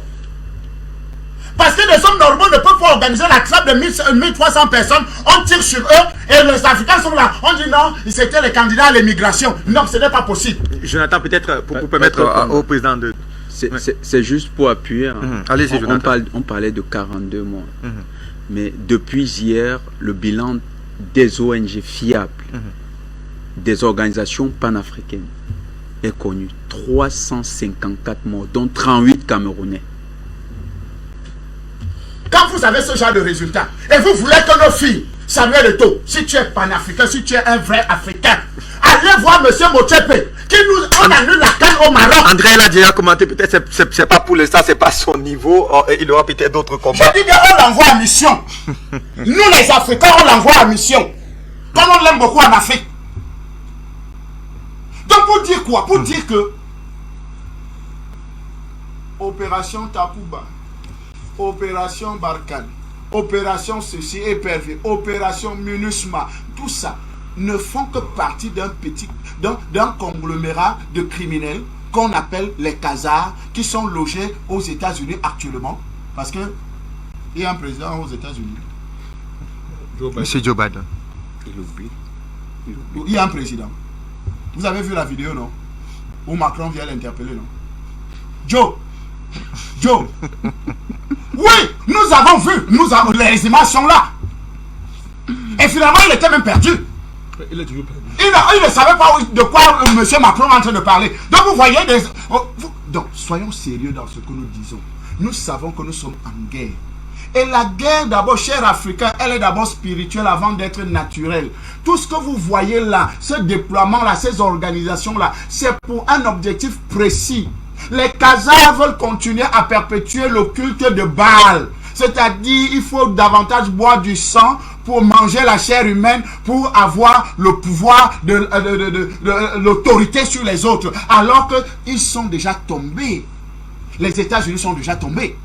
Parce que les hommes normaux ne peuvent pas organiser la trappe de 1300 personnes. On tire sur eux et les Africains sont là. On dit non, c'était les candidats à l'immigration. Non, ce n'est pas possible. Jonathan, peut-être pour permettre au président de... C'est juste pour appuyer. Allez-y, Jonathan. On parlait de 42 morts. Mais depuis hier, le bilan des ONG fiables, des organisations panafricaines, est connu. 354 morts, dont 38 Camerounais. Quand vous avez ce genre de résultats, et vous voulez que nos filles, Samuel Eto'o, si tu es panafricain, si tu es un vrai Africain, allez voir M. Motsepe, qui on annule la canne au Maroc. André l'a déjà commenté, peut-être c'est pas pour l'instant, c'est pas son niveau, il aura peut-être d'autres combats. Je dis bien, on l'envoie à mission. Nous les Africains, on l'envoie à mission. Comme on l'aime beaucoup en Afrique. Donc pour dire quoi? Pour dire que Opération Takuba, Opération Barkhane, Opération ceci épervé, Opération MINUSMA, tout ça ne font que partie d'un conglomérat de criminels qu'on appelle les Khazars, qui sont logés aux États-Unis actuellement. Parce que il y a un président aux États-Unis. Monsieur Joe Biden. Il oublie. Il y a un président. Vous avez vu la vidéo, non? Où Macron vient l'interpeller, non? Joe! Oui, nous avons vu, les images sont là. Et finalement, il était même perdu. Il est toujours perdu. Il ne savait pas de quoi M. Macron est en train de parler. Donc vous voyez donc soyons sérieux dans ce que nous disons. Nous savons que nous sommes en guerre. Et la guerre, d'abord, cher Africain, elle est d'abord spirituelle avant d'être naturelle. Tout ce que vous voyez là, ce déploiement-là, ces organisations-là, c'est pour un objectif précis. Les Khazars veulent continuer à perpétuer le culte de Baal. C'est-à-dire, il faut davantage boire du sang pour manger la chair humaine, pour avoir le pouvoir de l'autorité sur les autres. Alors qu'ils sont déjà tombés. Les États-Unis sont déjà tombés.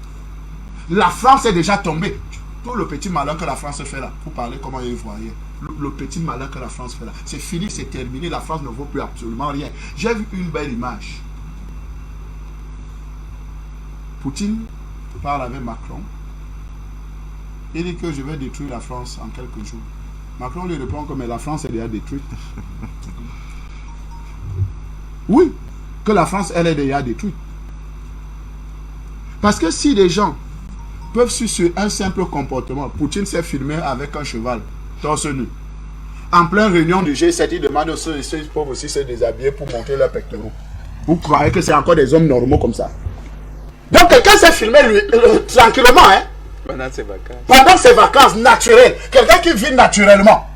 La France est déjà tombée. Tout le petit malin que la France fait là, pour parler comment ils voyaient. Le petit malin que la France fait là, c'est fini, c'est terminé. La France ne vaut plus absolument rien. J'ai vu une belle image. Poutine parle avec Macron. Il dit que je vais détruire la France en quelques jours. Macron lui répond que mais la France est déjà détruite. Oui, que la France elle est déjà détruite. Parce que si les gens peuvent suivre sur un simple comportement, Poutine s'est filmé avec un cheval, torse nu. En pleine réunion du G7, il demande aux ceux qui peuvent aussi se déshabiller pour montrer leurs pectoraux. Vous croyez que c'est encore des hommes normaux comme ça? Donc quelqu'un s'est filmé lui, tranquillement, hein? Pendant ses vacances naturelles. Quelqu'un qui vit naturellement.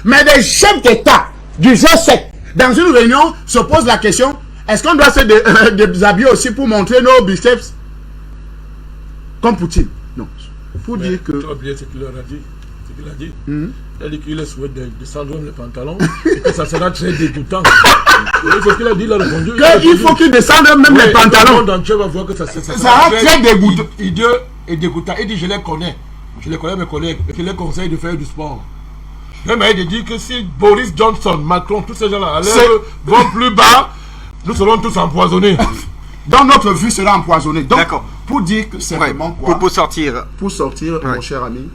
Mais des chefs d'État du G7, dans une réunion, se posent la question, est-ce qu'on doit se déshabiller aussi pour montrer nos biceps? Comme Poutine. Non. Pour dire que... Tu as oublié ce qu'il leur a dit. Ce qu'il a dit. Il a dit qu'il souhaite descendre les pantalons et que ça sera très dégoûtant. C'est ce qu'il a dit, il a répondu. Il faut qu'il descende même les pantalons. Le monde entier va voir que ça sera très dégoûtant. Hideux et dégoûtant. Il dit, je les connais. Je les connais, mes collègues. Et je les conseille de faire du sport. Mais il dit que si Boris Johnson, Macron, tous ces gens-là vont plus bas, nous serons tous empoisonnés. Donc notre vue sera empoisonnée. Donc, pour dire que c'est vraiment quoi? Pour sortir. Pour sortir, mon cher ami,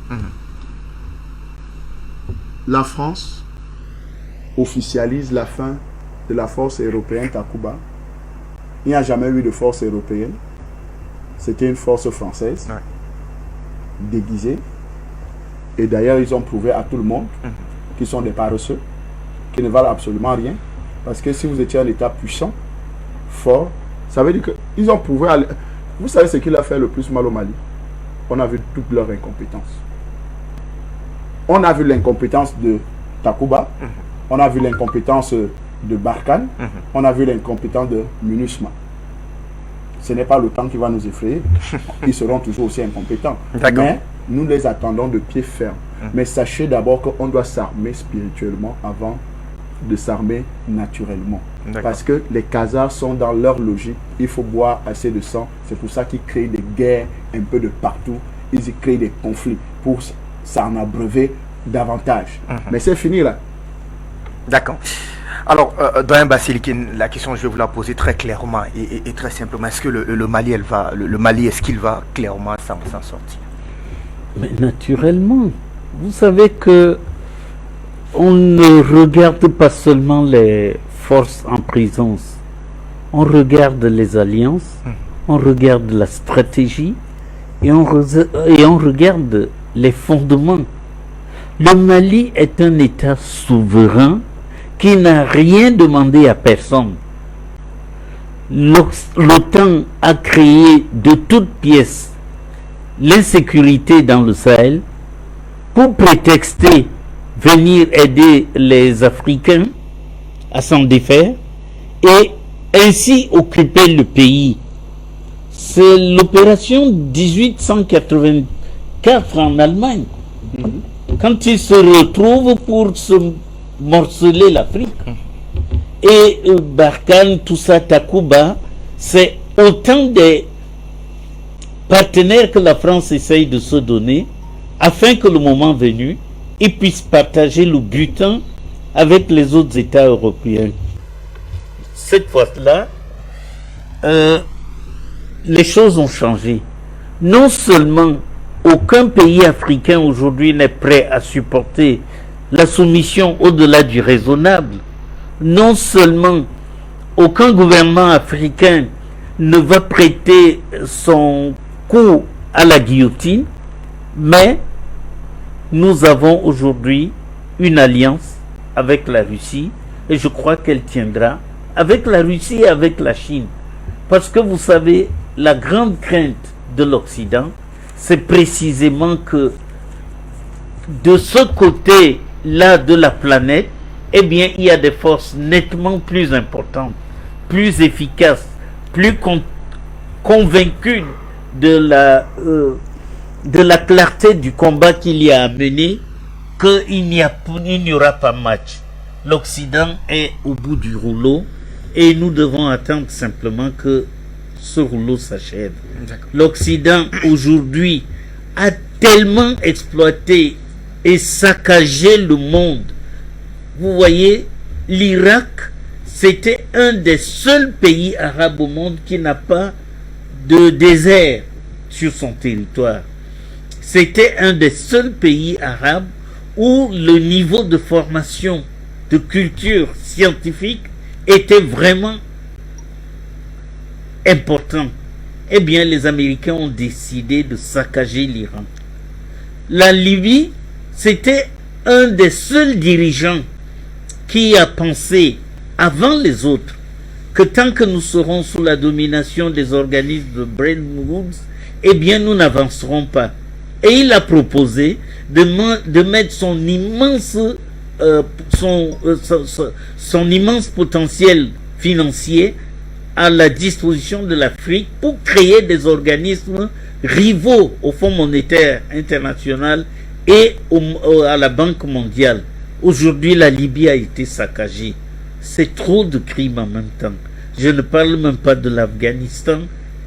la France officialise la fin de la force européenne Takuba. Il n'y a jamais eu de force européenne. C'était une force française, déguisée. Et d'ailleurs, ils ont prouvé à tout le monde qu'ils sont des paresseux, qui ne valent absolument rien. Parce que si vous étiez un État puissant, fort, ça veut dire qu'ils ont prouvé... Vous savez ce qui a fait le plus mal au Mali? On a vu toute leur incompétence. On a vu l'incompétence de Takuba. On a vu l'incompétence de Barkhane, on a vu l'incompétence de MINUSMA. Ce n'est pas le temps qui va nous effrayer. Ils seront toujours aussi incompétents. Mais nous les attendons de pied ferme. Mais sachez d'abord qu'on doit s'armer spirituellement avant de s'armer naturellement. Parce que les Khazars sont dans leur logique. Il faut boire assez de sang. C'est pour ça qu'ils créent des guerres un peu de partout. Ils y créent des conflits pour s'en abreuver davantage. Mais c'est fini là. D'accord. Alors, Doyen Basilikine, la question, je vais vous la poser très clairement et très simplement. Est-ce que le Mali, est-ce qu'il va clairement s'en sortir? Mais naturellement. Vous savez que on ne regarde pas seulement les forces en présence. On regarde les alliances, on regarde la stratégie et on regarde les fondements. Le Mali est un État souverain qui n'a rien demandé à personne. L'OTAN a créé de toutes pièces l'insécurité dans le Sahel pour prétexter venir aider les Africains à s'en défaire et ainsi occuper le pays. C'est l'opération 1884 en Allemagne. Quand ils se retrouvent pour se morceler l'Afrique. Et Barkhane, tout ça, Takuba, c'est autant des partenaires que la France essaye de se donner afin que le moment venu, ils puissent partager le butin avec les autres États européens. Cette fois-là, les choses ont changé. Non seulement aucun pays africain aujourd'hui n'est prêt à supporter la soumission au-delà du raisonnable, non seulement aucun gouvernement africain ne va prêter son cou à la guillotine, mais nous avons aujourd'hui une alliance avec la Russie et je crois qu'elle tiendra avec la Russie et avec la Chine. Parce que vous savez, la grande crainte de l'Occident, c'est précisément que de ce côté-là de la planète, eh bien, il y a des forces nettement plus importantes, plus efficaces, plus convaincues de la clarté du combat qu'il y a à mener, qu'il n'y aura pas match. L'Occident est au bout du rouleau et nous devons attendre simplement que ce rouleau s'achève. L'Occident aujourd'hui a tellement exploité et saccagé le monde. Vous voyez, l'Irak, c'était un des seuls pays arabes au monde qui n'a pas de désert sur son territoire. C'était un des seuls pays arabes où le niveau de formation, de culture scientifique était vraiment important. Eh bien, les Américains ont décidé de saccager l'Iran. La Libye, c'était un des seuls dirigeants qui a pensé, avant les autres, que tant que nous serons sous la domination des organismes de Bretton Woods, eh bien, nous n'avancerons pas. Et il a proposé de mettre son immense potentiel financier à la disposition de l'Afrique pour créer des organismes rivaux au Fonds monétaire international et à la Banque mondiale. Aujourd'hui, la Libye a été saccagée. C'est trop de crimes en même temps. Je ne parle même pas de l'Afghanistan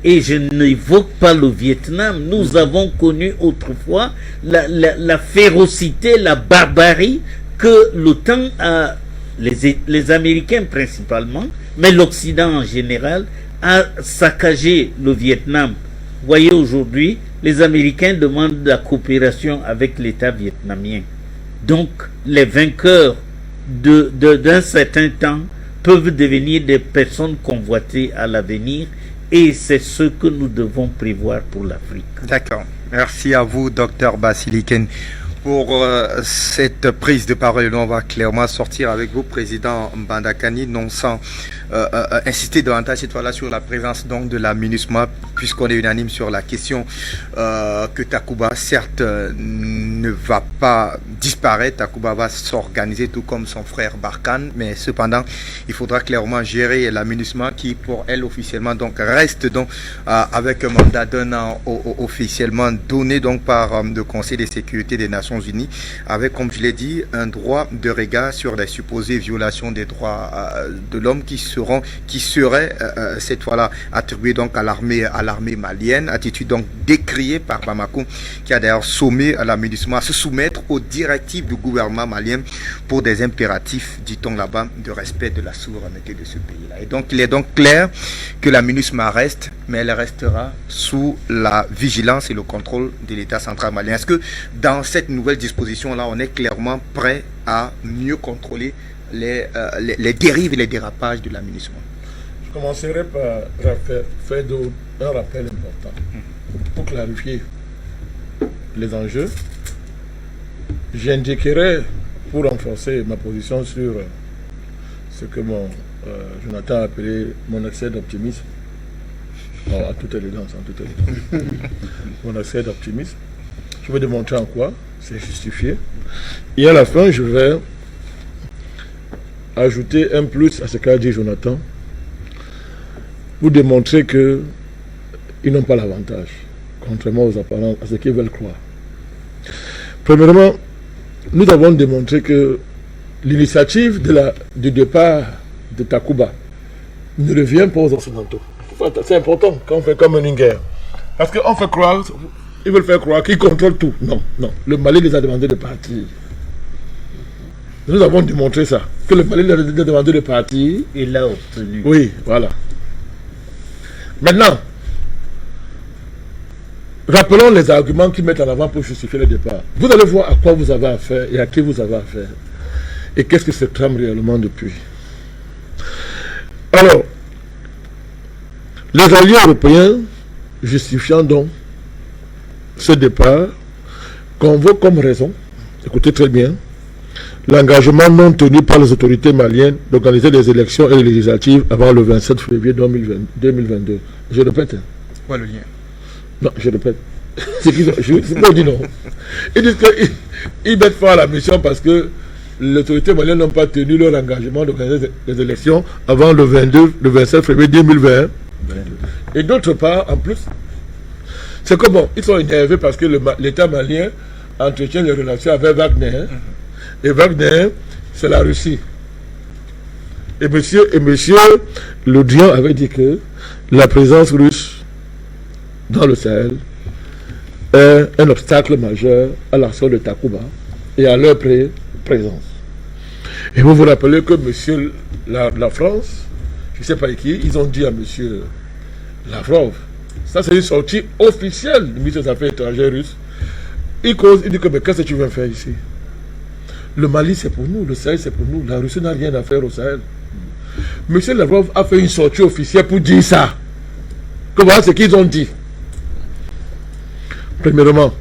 et je n'évoque pas le Vietnam. Nous avons connu autrefois la férocité, la barbarie que l'OTAN a, les Américains principalement, mais l'Occident en général, a saccagé le Vietnam. Vous voyez, aujourd'hui, les Américains demandent la coopération avec l'État vietnamien. Donc, les vainqueurs d'un certain temps peuvent devenir des personnes convoitées à l'avenir et c'est ce que nous devons prévoir pour l'Afrique. D'accord. Merci à vous, Dr Basilikine. pour cette prise de parole. On va clairement sortir avec vous, Président Mbandakani, non sans insister davantage cette fois-là sur la présence donc de la MINUSMA, puisqu'on est unanime sur la question que Takuba, certes, ne va pas disparaître. Takuba va s'organiser tout comme son frère Barkhane, mais cependant, il faudra clairement gérer la MINUSMA qui, pour elle, officiellement, donc reste donc avec un mandat d'un an officiellement donné donc par le Conseil de sécurité des Nations Unies, avec, comme je l'ai dit, un droit de regard sur les supposées violations des droits de l'homme qui seraient cette fois-là attribuées donc à l'armée malienne, attitude donc décriée par Bamako, qui a d'ailleurs sommé à la MINUSMA à se soumettre aux directives du gouvernement malien pour des impératifs, dit-on là-bas, de respect de la souveraineté de ce pays-là. Et donc, il est donc clair que la MINUSMA reste, mais elle restera sous la vigilance et le contrôle de l'État central malien. Est-ce que dans cette nouvelle disposition-là, on est clairement prêt à mieux contrôler les dérives et les dérapages de la MINUSMA? Je commencerai par faire un rappel important pour clarifier les enjeux. J'indiquerai, pour renforcer ma position sur ce que Jonathan a appelé mon excès d'optimisme, en toute élégance, mon excès d'optimisme. Je vais démontrer en quoi c'est justifié. Et à la fin, je vais ajouter un plus à ce qu'a dit Jonathan pour démontrer qu'ils n'ont pas l'avantage, contrairement aux apparences, à ce qu'ils veulent croire. Premièrement, nous avons démontré que l'initiative du départ de Takuba ne revient pas aux Occidentaux. C'est important quand on fait comme une guerre. Parce qu'on fait croire, ils veulent faire croire qu'ils contrôlent tout. Non. Le Mali les a demandé de partir. Nous avons démontré ça. Que le Mali les a demandé de partir. Il l'a obtenu. Oui, voilà. Maintenant, rappelons les arguments qu'ils mettent en avant pour justifier le départ. Vous allez voir à quoi vous avez affaire et à qui vous avez affaire. Et qu'est-ce que se trame réellement depuis. Alors, les alliés européens, justifiant donc ce départ, convoquent comme raison, écoutez très bien, l'engagement non tenu par les autorités maliennes d'organiser des élections et les législatives avant le 27 février 2022. Je répète. Quoi le lien? Non, je répète. C'est pas dit non. Ils disent qu'ils mettent fin à la mission parce que les autorités maliennes n'ont pas tenu leur engagement d'organiser des élections avant le 27 février 2020. Et d'autre part, en plus, c'est que bon, ils sont énervés parce que l'État malien entretient des relations avec Wagner. Et Wagner, c'est la Russie. Et monsieur Le Drian avait dit que la présence russe dans le Sahel est un obstacle majeur à l'action de Takuba et à leur présence. Et vous vous rappelez que monsieur la France, je ne sais pas qui, ils ont dit à monsieur Lavrov, ça c'est une sortie officielle du ministre des Affaires étrangères russe. Il dit que mais qu'est-ce que tu viens faire ici? Le Mali c'est pour nous, le Sahel c'est pour nous, la Russie n'a rien à faire au Sahel. Monsieur Lavrov a fait une sortie officielle pour dire ça. Que voilà ce qu'ils ont dit. Premièrement,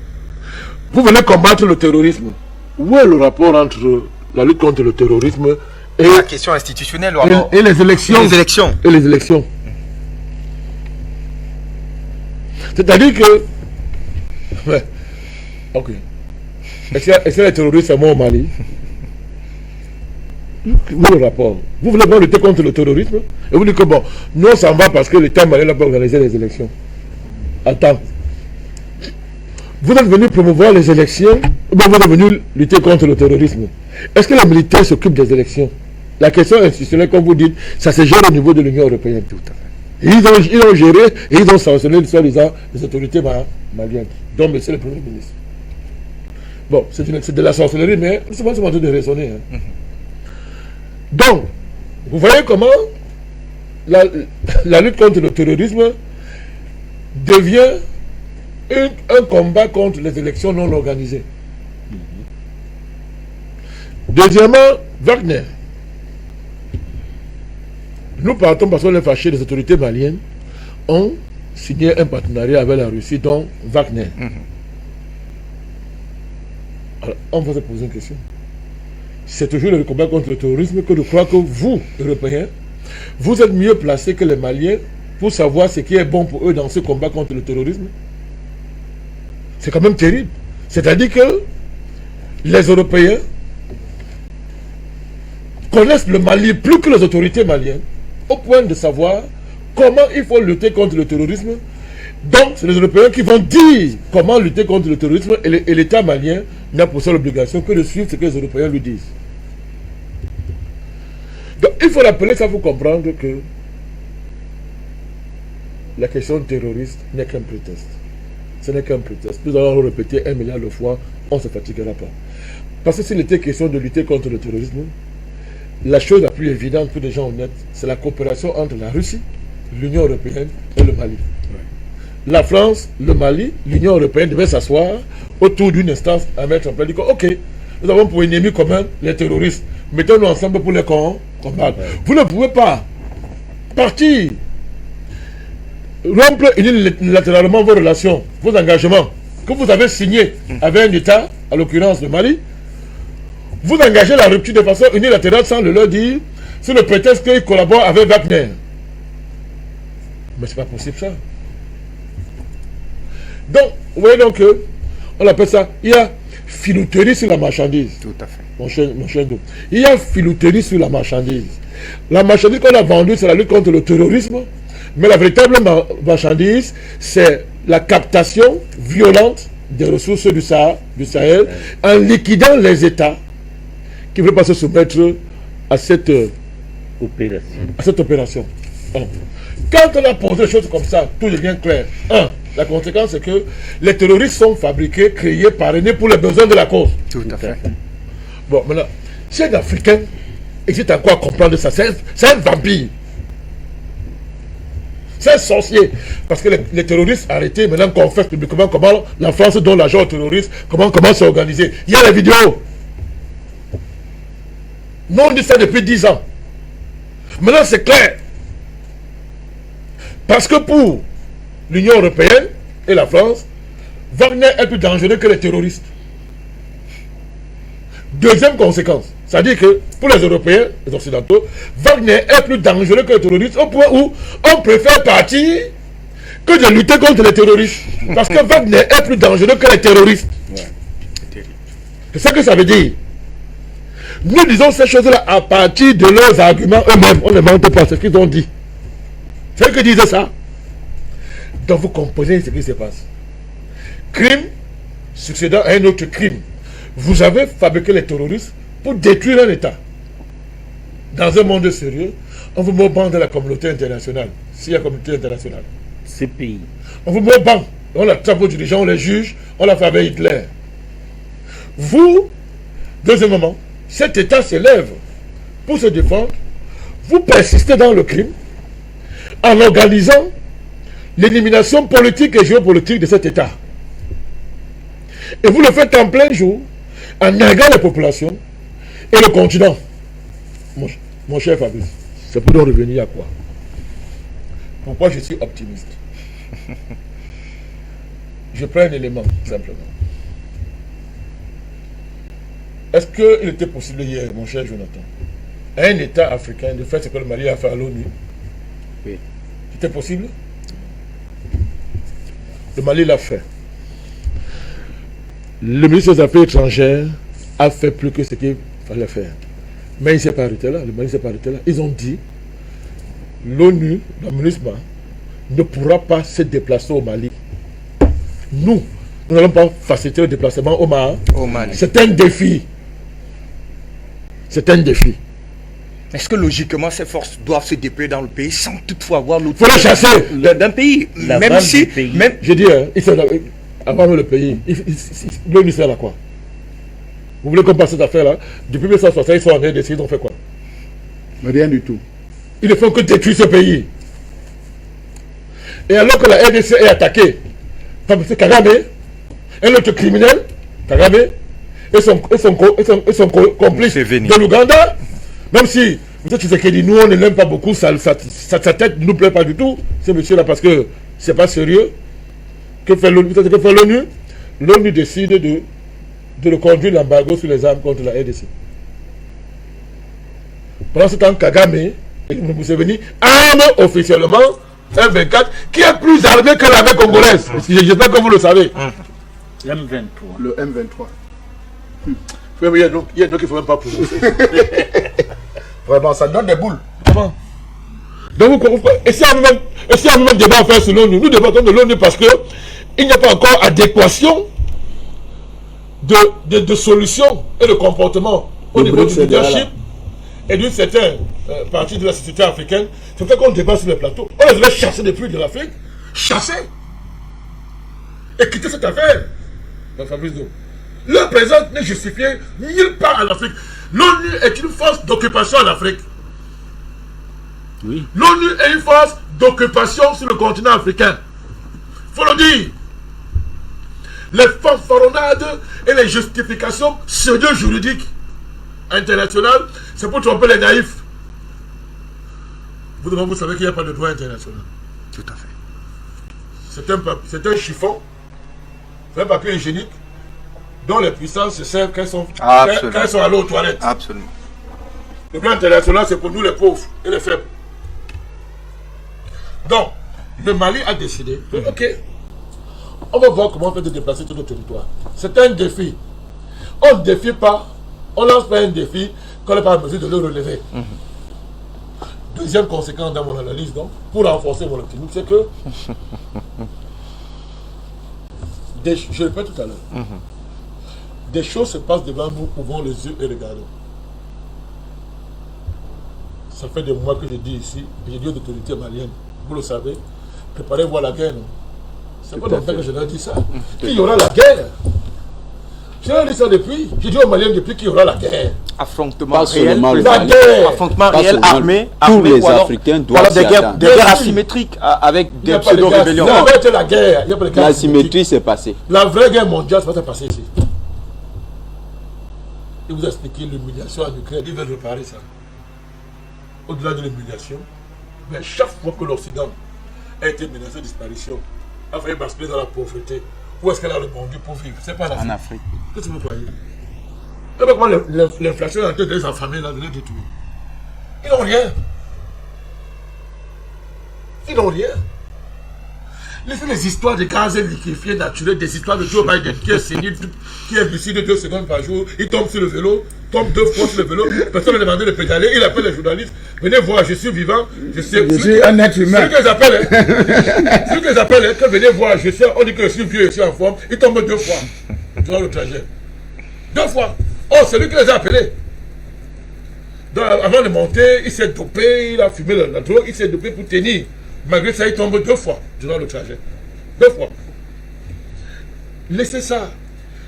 vous venez combattre le terrorisme. Où est le rapport entre la lutte contre le terrorisme et la question institutionnelle et les élections? Et les élections. C'est-à-dire que... Ouais. Ok. Est-ce que les terroristes sont morts au Mali? Où est le rapport? Vous voulez pas lutter contre le terrorisme? Et vous dites que bon, nous on s'en va parce que l'État malien n'a pas organisé les élections. Attends. Vous êtes venu promouvoir les élections ou bien vous êtes venu lutter contre le terrorisme? Est-ce que les militaires s'occupent des élections? La question institutionnelle, comme vous dites, ça se gère au niveau de l'Union européenne. Tout à fait. Ils ont géré et ils ont sanctionné soi-disant les autorités maliennes, dont monsieur le Premier ministre. Bon, c'est de la sorcellerie, mais c'est pas seulement de raisonner. Hein. Donc, vous voyez comment la lutte contre le terrorisme devient un combat contre les élections non organisées. Deuxièmement, Wagner. Nous partons parce qu'on est fâchés, les autorités maliennes ont signé un partenariat avec la Russie, dont Wagner. Alors, on va se poser une question. C'est toujours le combat contre le terrorisme que je crois que vous, Européens, vous êtes mieux placés que les Maliens pour savoir ce qui est bon pour eux dans ce combat contre le terrorisme. C'est quand même terrible. C'est-à-dire que les Européens connaissent le Mali plus que les autorités maliennes, au point de savoir comment il faut lutter contre le terrorisme. Donc, c'est les Européens qui vont dire comment lutter contre le terrorisme, et l'État malien n'a pour ça l'obligation que de suivre ce que les Européens lui disent. Donc, il faut rappeler ça pour comprendre que la question terroriste n'est qu'un prétexte. Ce n'est qu'un prétexte. Nous allons le répéter 1 milliard de fois, on ne se fatiguera pas. Parce que s'il était question de lutter contre le terrorisme, la chose la plus évidente pour des gens honnêtes, c'est la coopération entre la Russie, l'Union européenne et le Mali. La France, le Mali, l'Union européenne devaient s'asseoir autour d'une instance à mettre en place. Dire ok, nous avons pour ennemi commun les terroristes. Mettons-nous ensemble pour les combattre. Vous ne pouvez pas partir, rompre unilatéralement vos relations, vos engagements que vous avez signés avec un État, à l'occurrence le Mali. Vous engagez la rupture de façon unilatérale sans le leur dire, sous le prétexte qu'ils collaborent avec Wagner. Mais c'est pas possible ça. Donc, vous voyez donc que, on appelle ça, il y a filouterie sur la marchandise. Tout à fait. Mon cher Do. Il y a filouterie sur la marchandise. La marchandise qu'on a vendue, c'est la lutte contre le terrorisme. Mais la véritable marchandise, c'est la captation violente des ressources du Sahel, en liquidant les États qui ne veulent pas se soumettre à cette opération. Quand on a posé des choses comme ça, tout devient clair. La conséquence, c'est que les terroristes sont fabriqués, créés, parrainés pour les besoins de la cause. Tout à fait. Bon, maintenant, si un Africain existe encore à comprendre ça, c'est un vampire. C'est un sorcier. Parce que les terroristes arrêtés, maintenant confessent publiquement comment la France donne l'argent aux terroristes, comment c'est organisé. Il y a les vidéos. Nous, on dit ça depuis 10 ans. Maintenant, c'est clair. Parce que pour l'Union européenne et la France, Wagner est plus dangereux que les terroristes. Deuxième conséquence, c'est-à-dire que pour les Européens, les Occidentaux, Wagner est plus dangereux que les terroristes au point où on préfère partir que de lutter contre les terroristes. Parce que Wagner est plus dangereux que les terroristes. C'est ça que ça veut dire. Nous disons ces choses-là à partir de leurs arguments eux-mêmes. On ne mente pas ce qu'ils ont dit. C'est eux qui disaient ça. Donc vous comprenez ce qui se passe. Crime succédant à un autre crime. Vous avez fabriqué les terroristes pour détruire un État. Dans un monde sérieux, on vous met au banc de la communauté internationale. S'il y a communauté internationale. Ces pays. On vous met au banc. On attrape vos dirigeants, on les juge, on l'a fait avec Hitler. Vous, deuxièmement, cet État s'élève pour se défendre. Vous persistez dans le crime en organisant l'élimination politique et géopolitique de cet État. Et vous le faites en plein jour, en narguant les populations et le continent. Mon cher Fabrice, c'est pour nous revenir à quoi? Pourquoi je suis optimiste? Je prends un élément, simplement. Est-ce qu'il était possible hier, mon cher Jonathan, à un État africain de faire ce que le Mali a fait à l'ONU? Oui. C'était possible? Le Mali l'a fait. Le ministre des Affaires étrangères a fait plus que ce qu'il fallait faire. Mais il ne s'est pas arrêté là. Le Mali ne s'est pas arrêté là. Ils ont dit l'ONU, la MINUSMA, ne pourra pas se déplacer au Mali. Nous n'allons pas faciliter le déplacement au Mali. C'est un défi. C'est un défi. Est-ce que logiquement ces forces doivent se déployer dans le pays sans toutefois avoir Il faut les chasser d'un pays? Même si, même... Je dis, avant le pays, l'ONU sert à quoi? Vous voulez qu'on passe cette affaire-là? Depuis 1960, ils sont en train d'essayer, ils ont fait quoi? Rien du tout. Ils ne font que détruire ce pays. Et alors que la RDC est attaquée par M. Kagame, un autre criminel, Kagame, et son complice de l'Ouganda, même si M. Tshisekedi, nous on ne l'aime pas beaucoup, sa tête ne nous plaît pas du tout, ce monsieur-là, parce que c'est pas sérieux. Que fait l'ONU? L'ONU décide de reconduire l'embargo sur les armes contre la RDC. Pendant ce temps, Kagame et Museveni arment officiellement un 24 qui est plus armé que l'armée congolaise. J'espère que vous le savez. M23. Le M23. Il y a donc il ne faut même pas prononcer. Vraiment, ça donne des boules. Comment? Donc vous comprenez? Et si un même débat à faire sur l'ONU, nous débattons de l'ONU parce qu'il n'y a pas encore adéquation de solutions et de comportement au niveau du leadership et d'une certaine partie de la société africaine. C'est pour ça qu'on débat sur les plateaux. On les avait chassés depuis de l'Afrique. Chassés. Et quitter cette affaire. Leur présence n'est justifiée nulle part en Afrique. L'ONU est une force d'occupation en Afrique. Oui. L'ONU est une force d'occupation sur le continent africain. Il faut le dire. Les fanfaronnades et les justifications pseudo-juridiques internationales, c'est pour tromper les naïfs. Vous savez qu'il n'y a pas de droit international. Tout à fait. C'est un chiffon, c'est un papier hygiénique dont les puissances se servent quand elles sont allées aux toilettes. Absolument. Le droit international, c'est pour nous les pauvres et les faibles. Donc, le Mali a décidé, ok, on va voir comment on fait de déplacer tout notre territoire. C'est un défi. On ne défie pas, on lance pas un défi qu'on n'est pas en mesure de le relever. Deuxième conséquence dans mon analyse, donc, pour renforcer mon optimisme, c'est que, je le répète tout à l'heure, des choses se passent devant nous, ouvrons les yeux et regardons. Ça fait des mois que je dis ici, et je dis aux autorités maliennes, vous le savez, préparez-vous à la guerre. C'est pas longtemps que je leur dis ça. Qu'il y aura la guerre. Je leur dis ça depuis. J'ai dit aux Maliens depuis qu'il y aura la guerre. Affrontement réel. La guerre. Affrontement réel, armé. Tous les Africains doivent des guerres asymétriques avec des pseudo-rébellions. Ça va être la guerre. La symétrie s'est passée. La vraie guerre mondiale, ça va se passer ici. Il vous a expliqué l'humiliation en Ukraine. Ils veulent réparer ça. Au-delà de l'humiliation, mais chaque fois que l'Occident a été menacé de disparition, a failli basculer dans la pauvreté, où est-ce qu'elle a rebondi pour vivre? C'est pas En Afrique. Qu'est-ce que vous croyez? Et comment l'inflation est en train de les affamer, là, de les détruire? Ils n'ont rien. Ils n'ont rien. Laissez les histoires de gaz liquéfiés naturels, des histoires de Joe Biden qui est sénile, qui est lucide 2 secondes par jour, il tombe sur le vélo, tombe 2 fois sur le vélo, personne ne lui a demandé de pédaler, il appelle les journalistes, venez voir, je suis vivant, je suis un être humain. Celui que les appellent, que venez voir, je sais, on dit que je suis vieux, je suis en forme, il tombe 2 fois durant le trajet. 2 fois. Oh, c'est lui qui les a appelés. Donc, avant de monter, il s'est dopé, il a fumé la drogue, il s'est dopé pour tenir. Malgré ça, il tombe 2 fois durant le trajet. 2 fois. Laissez ça.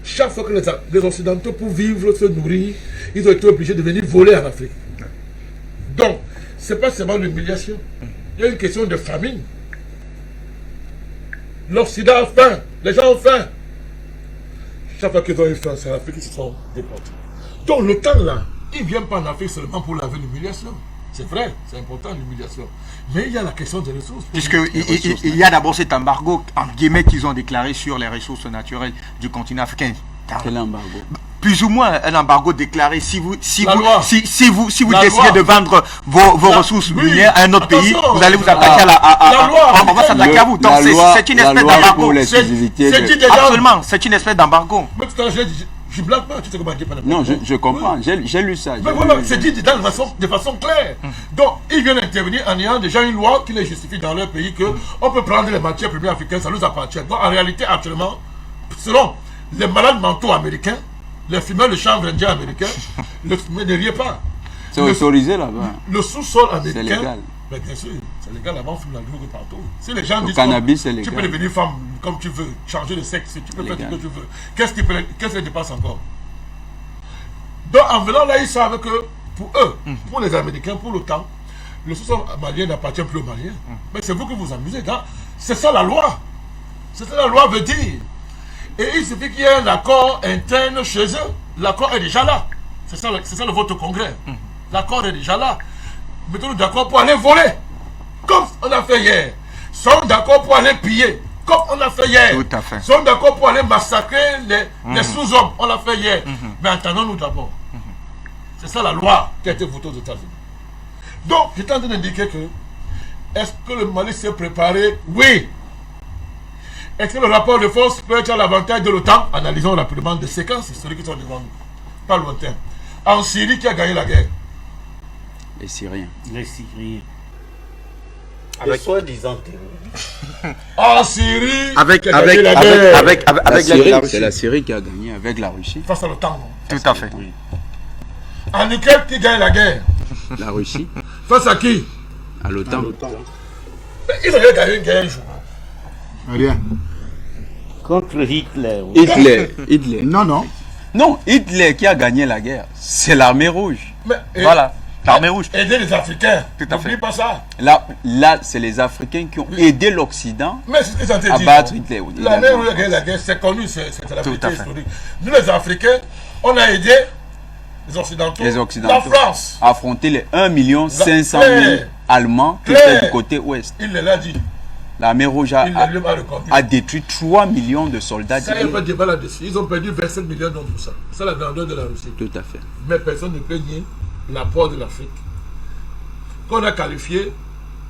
Chaque fois que les Occidentaux, pour vivre, se nourrir, ils ont été obligés de venir voler en Afrique. Donc, ce n'est pas seulement l'humiliation. Il y a une question de famine. L'Occident a faim. Les gens ont faim. Chaque fois qu'ils ont eu faim, c'est en Afrique qu'ils se sont déportés. Donc, le temps là, ils ne viennent pas en Afrique seulement pour laver l'humiliation. C'est vrai, c'est important l'humiliation. Mais il y a la question des ressources. Puisqu'il y a d'abord cet embargo, en guillemets, qu'ils ont déclaré sur les ressources naturelles du continent africain. Quel embargo? Plus ou moins un embargo déclaré. Si vous décidez loi. de vendre vos ressources minières à un autre pays, vous allez vous attaquer la loi. On va s'attaquer à vous. Donc c'est une espèce d'embargo. Absolument, c'est une espèce d'embargo. Mais tout à l'heure, je ne blague pas, tu sais comment dire. Non, je comprends, j'ai lu ça. Mais voilà, c'est dit de façon claire. Donc, ils viennent intervenir en ayant déjà une loi qui les justifie dans leur pays qu'on peut prendre les matières premières africaines, ça nous appartient. Donc, en réalité, actuellement, selon les malades mentaux américains, les fumeurs de chanvre indien américains, ne riez pas. C'est autorisé là-bas. Le sous-sol américain. C'est légal. Mais bien sûr, c'est légal, là-bas on fume la drogue partout. Si les gens Le disent cannabis, c'est légal. tu peux devenir femme comme tu veux, changer de sexe, tu peux faire ce que tu veux. Qu'est-ce qui les dépasse encore? Donc en venant là, ils savent que pour eux, pour les Américains, pour l'OTAN, le sous-sol malien n'appartient plus aux Maliens. Mais c'est vous qui vous amusez. C'est ça la loi. C'est ça la loi veut dire. Et il suffit qu'il y ait un accord interne chez eux. L'accord est déjà là. C'est ça le vote au Congrès. L'accord est déjà là. Mettons-nous d'accord pour aller voler. Comme on a fait hier. Ils sont d'accord pour aller piller. Comme on l'a fait hier. Tout à fait. Ils sont d'accord pour aller massacrer les sous-hommes. On l'a fait hier. Mais entendons-nous d'abord. C'est ça la loi qui a été votée aux États-Unis. Donc, j'étais en train d'indiquer que est-ce que le Mali s'est préparé? Oui. Est-ce que le rapport de force peut être à l'avantage de l'OTAN? Analysons rapidement des séquences historiques qui sont devant nous. Pas lointain. En Syrie, qui a gagné la guerre? Les Syriens. Les Syriens. Avec- Les soi-disant terroristes. En Syrie, Avec qui a gagné la guerre La Syrie, la Russie. c'est la Syrie qui a gagné avec la Russie. face à l'OTAN. Tout à fait. En Ukraine, qui gagne la guerre? La Russie Face à qui? à l'OTAN. Mais ils avaient gagné une guerre un jour. Rien. Contre Hitler. oui. Hitler. Non, non. Non, Hitler qui a gagné la guerre, c'est l'armée rouge. Mais, Voilà. L'armée rouge. Aider les Africains. Tout à fait. N'oublie pas ça. Là c'est les Africains qui ont aidé l'Occident Mais c'est ce que j'entends à dire. battre Hitler. Il L'armée a- rouge a gagné la guerre, c'est connu, c'est la Tout vérité à fait. historique. Nous, les Africains, on a aidé les Occidentaux. Les Occidentaux. La France. affronter les 1 500 000 Claire. Allemands qui Claire. étaient du côté ouest. Il l'a dit. L'armée rouge Il l'a lui-même reconnu. a détruit 3 millions de soldats. Ça, il n'y a pas de débat là-dessus. Ils ont perdu 27 millions d'hommes pour ça. C'est la grandeur de la Russie. Tout à fait. Mais personne ne peut nier l'apport de l'Afrique. Qu'on a qualifié,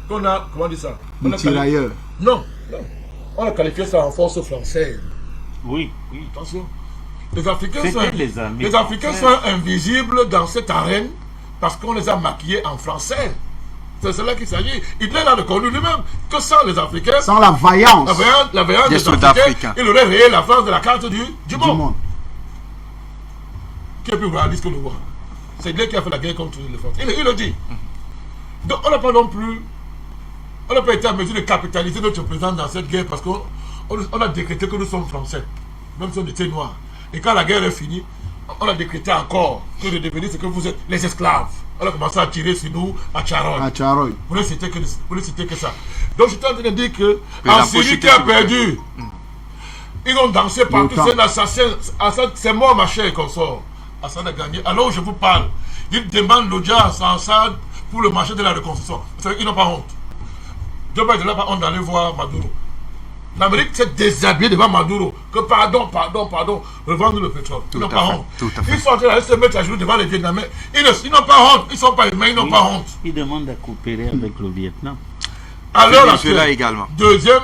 qu'on a, comment on dit ça? On a Tirailleur. Non, non. On a qualifié ça en force française. Oui, oui. Attention. Les Africains, C'était les armées les Africains françaises. sont invisibles dans cette arène parce qu'on les a maquillés en français. C'est cela qu'il s'agit. Hitler a reconnu lui-même que sans les Africains, Sans la vaillance la vaillance Des des soldats Africains, africains. il aurait rayé la face de la carte du du monde. monde. Qui est plus réaliste que le roi? C'est Hitler qui a fait la guerre contre les Français. Il le dit. Donc on n'a pas non plus, on n'a pas été à mesure de capitaliser notre président dans cette guerre parce qu'on a décrété que nous sommes français, même si on était noirs. Et quand la guerre est finie, on a décrété encore que de devenir ce que vous êtes, les esclaves. On a commencé à tirer sur nous à Charoy. À Tcharoy. Pour ne citer que ça. Donc je suis en train de dire que Président en Syrie Pochette, qui a s'il vous plaît. perdu, ils ont dansé partout, Longtemps. c'est un assassin, Assad, c'est moi ma chère consort. Assad a gagné. Alors je vous parle, ils demandent l'audience à Assad pour le marché de la reconstruction. Vous savez, ils n'ont pas honte. Joe Biden n'a pas honte d'aller voir Maduro. L'Amérique s'est déshabillée devant Maduro. Que pardon, revendre le pétrole. Ils n'ont à pas fait, honte. tout à fait. Ils sont en train d'aller se mettre à genoux devant les Vietnamiens. Ils n'ont pas honte. Ils ne sont pas humains, ils n'ont Oui. pas honte. Ils demandent à coopérer avec le Vietnam. Alors, Venezuela également. Deuxième,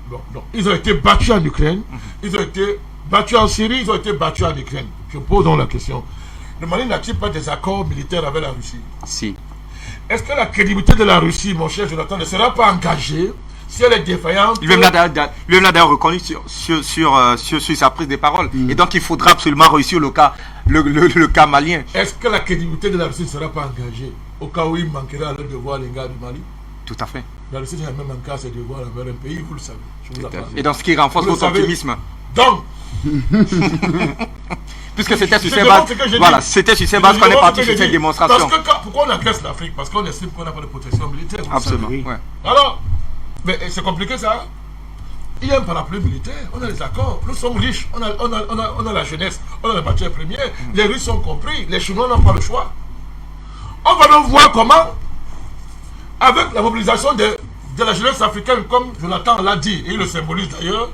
bon, ils ont été battus en Ukraine, ils ont été battus en Syrie, ils ont été battus en Ukraine. Je pose donc la question. Le Mali n'a-t-il pas des accords militaires avec la Russie? Si. Est-ce que la crédibilité de la Russie, mon cher Jonathan, ne sera pas engagée si elle est défaillante? Lui-même l'a d'ailleurs reconnu sur sa prise de parole. Et donc il faudra absolument réussir le cas malien. Est-ce que la crédibilité de la Russie ne sera pas engagée au cas où il manquerait à leur devoir à l'égard du Mali? Tout à fait. La Russie n'a même manqué à ses devoirs envers un pays, vous le savez. Je vous en parle. Et donc ce qui renforce Vous le votre savez. optimisme. Donc, Puisque c'était sur je ces demande bases. ce que j'ai Voilà, dit. c'était sur ces bases Je qu'on est demande parti ce que sur j'ai cette dit. démonstration. Parce que pourquoi on agresse l'Afrique? Parce qu'on estime qu'on n'a pas de protection militaire. vous le Absolument. savez. Ouais. Alors, mais c'est compliqué ça. Il y a un parapluie militaire, on a les accords, nous sommes riches, on a la jeunesse, on a les matières premières, les Russes sont compris, les Chinois n'ont pas le choix. On va donc voir comment, avec la mobilisation de la jeunesse africaine, comme Jonathan l'a dit, et il le symbolise d'ailleurs,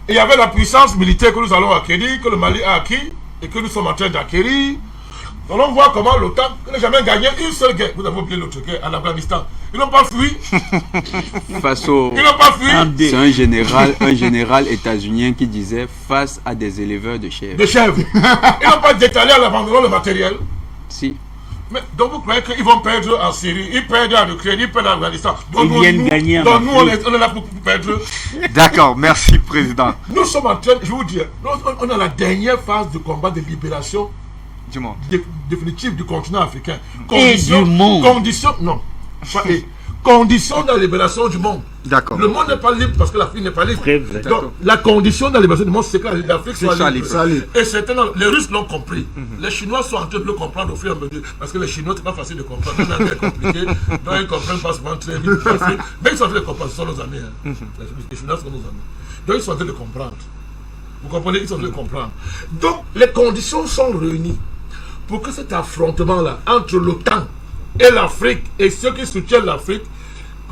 et il y avait la puissance militaire que nous allons acquérir, que le Mali a acquis, et que nous sommes en train d'acquérir. Nous allons voir comment l'OTAN n'a jamais gagné une seule guerre. Vous avez oublié l'autre guerre en Afghanistan. Ils n'ont pas fui. Face au... Ils n'ont pas fui. C'est un général états-unien qui disait face à des éleveurs de chèvres. De chèvres. Ils n'ont pas détalé en abandonnant le matériel. Si. Mais donc vous croyez qu'ils vont perdre en Syrie, ils perdent en Ukraine, ils perdent en Afghanistan. Donc Ils viennent gagner en donc nous on Afrique. est là pour perdre. D'accord, merci président Nous sommes en train, je vous dis, on est à la dernière phase de combat de libération du monde. définitive du continent africain. Et du monde. Condition, non. Pas et. Condition de la libération du monde. D'accord. Le monde n'est pas libre parce que l'Afrique n'est pas libre. Très vrai. Donc, la condition de la libération du monde, c'est que l'Afrique soit soit libre. libre. Et certainement, les Russes l'ont compris. Les Chinois sont en train de le comprendre au fur et à mesure. Parce que les Chinois, c'est pas facile de comprendre. C'est un peu compliqué. Donc, ils comprennent pas souvent très vite. Mais ils sont en train de comprendre. Ce sont nos amis. Hein. Les Chinois sont nos amis. Donc, ils sont en train de comprendre. Vous comprenez? Ils sont en train de comprendre. Donc, les conditions sont réunies pour que cet affrontement-là entre l'OTAN et l'Afrique et ceux qui soutiennent l'Afrique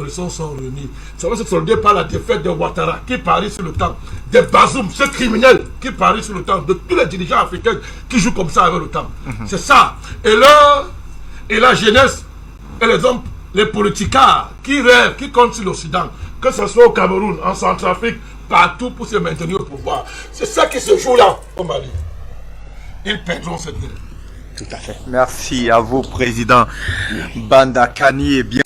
que les sont réunis. Ça va se solder par la défaite de Ouattara qui parie sur le temps, des Bazoum, ces criminels qui parient sur le temps, de tous les dirigeants africains qui jouent comme ça avec le temps. C'est ça. Et la jeunesse et les hommes, les politicards qui rêvent, qui comptent sur l'Occident, que ce soit au Cameroun, en Centrafrique, partout pour se maintenir au pouvoir. C'est ça qui se joue là au Mali. Ils perdront cette guerre. Tout à fait. Merci à vous, Président Bandakani. Et bien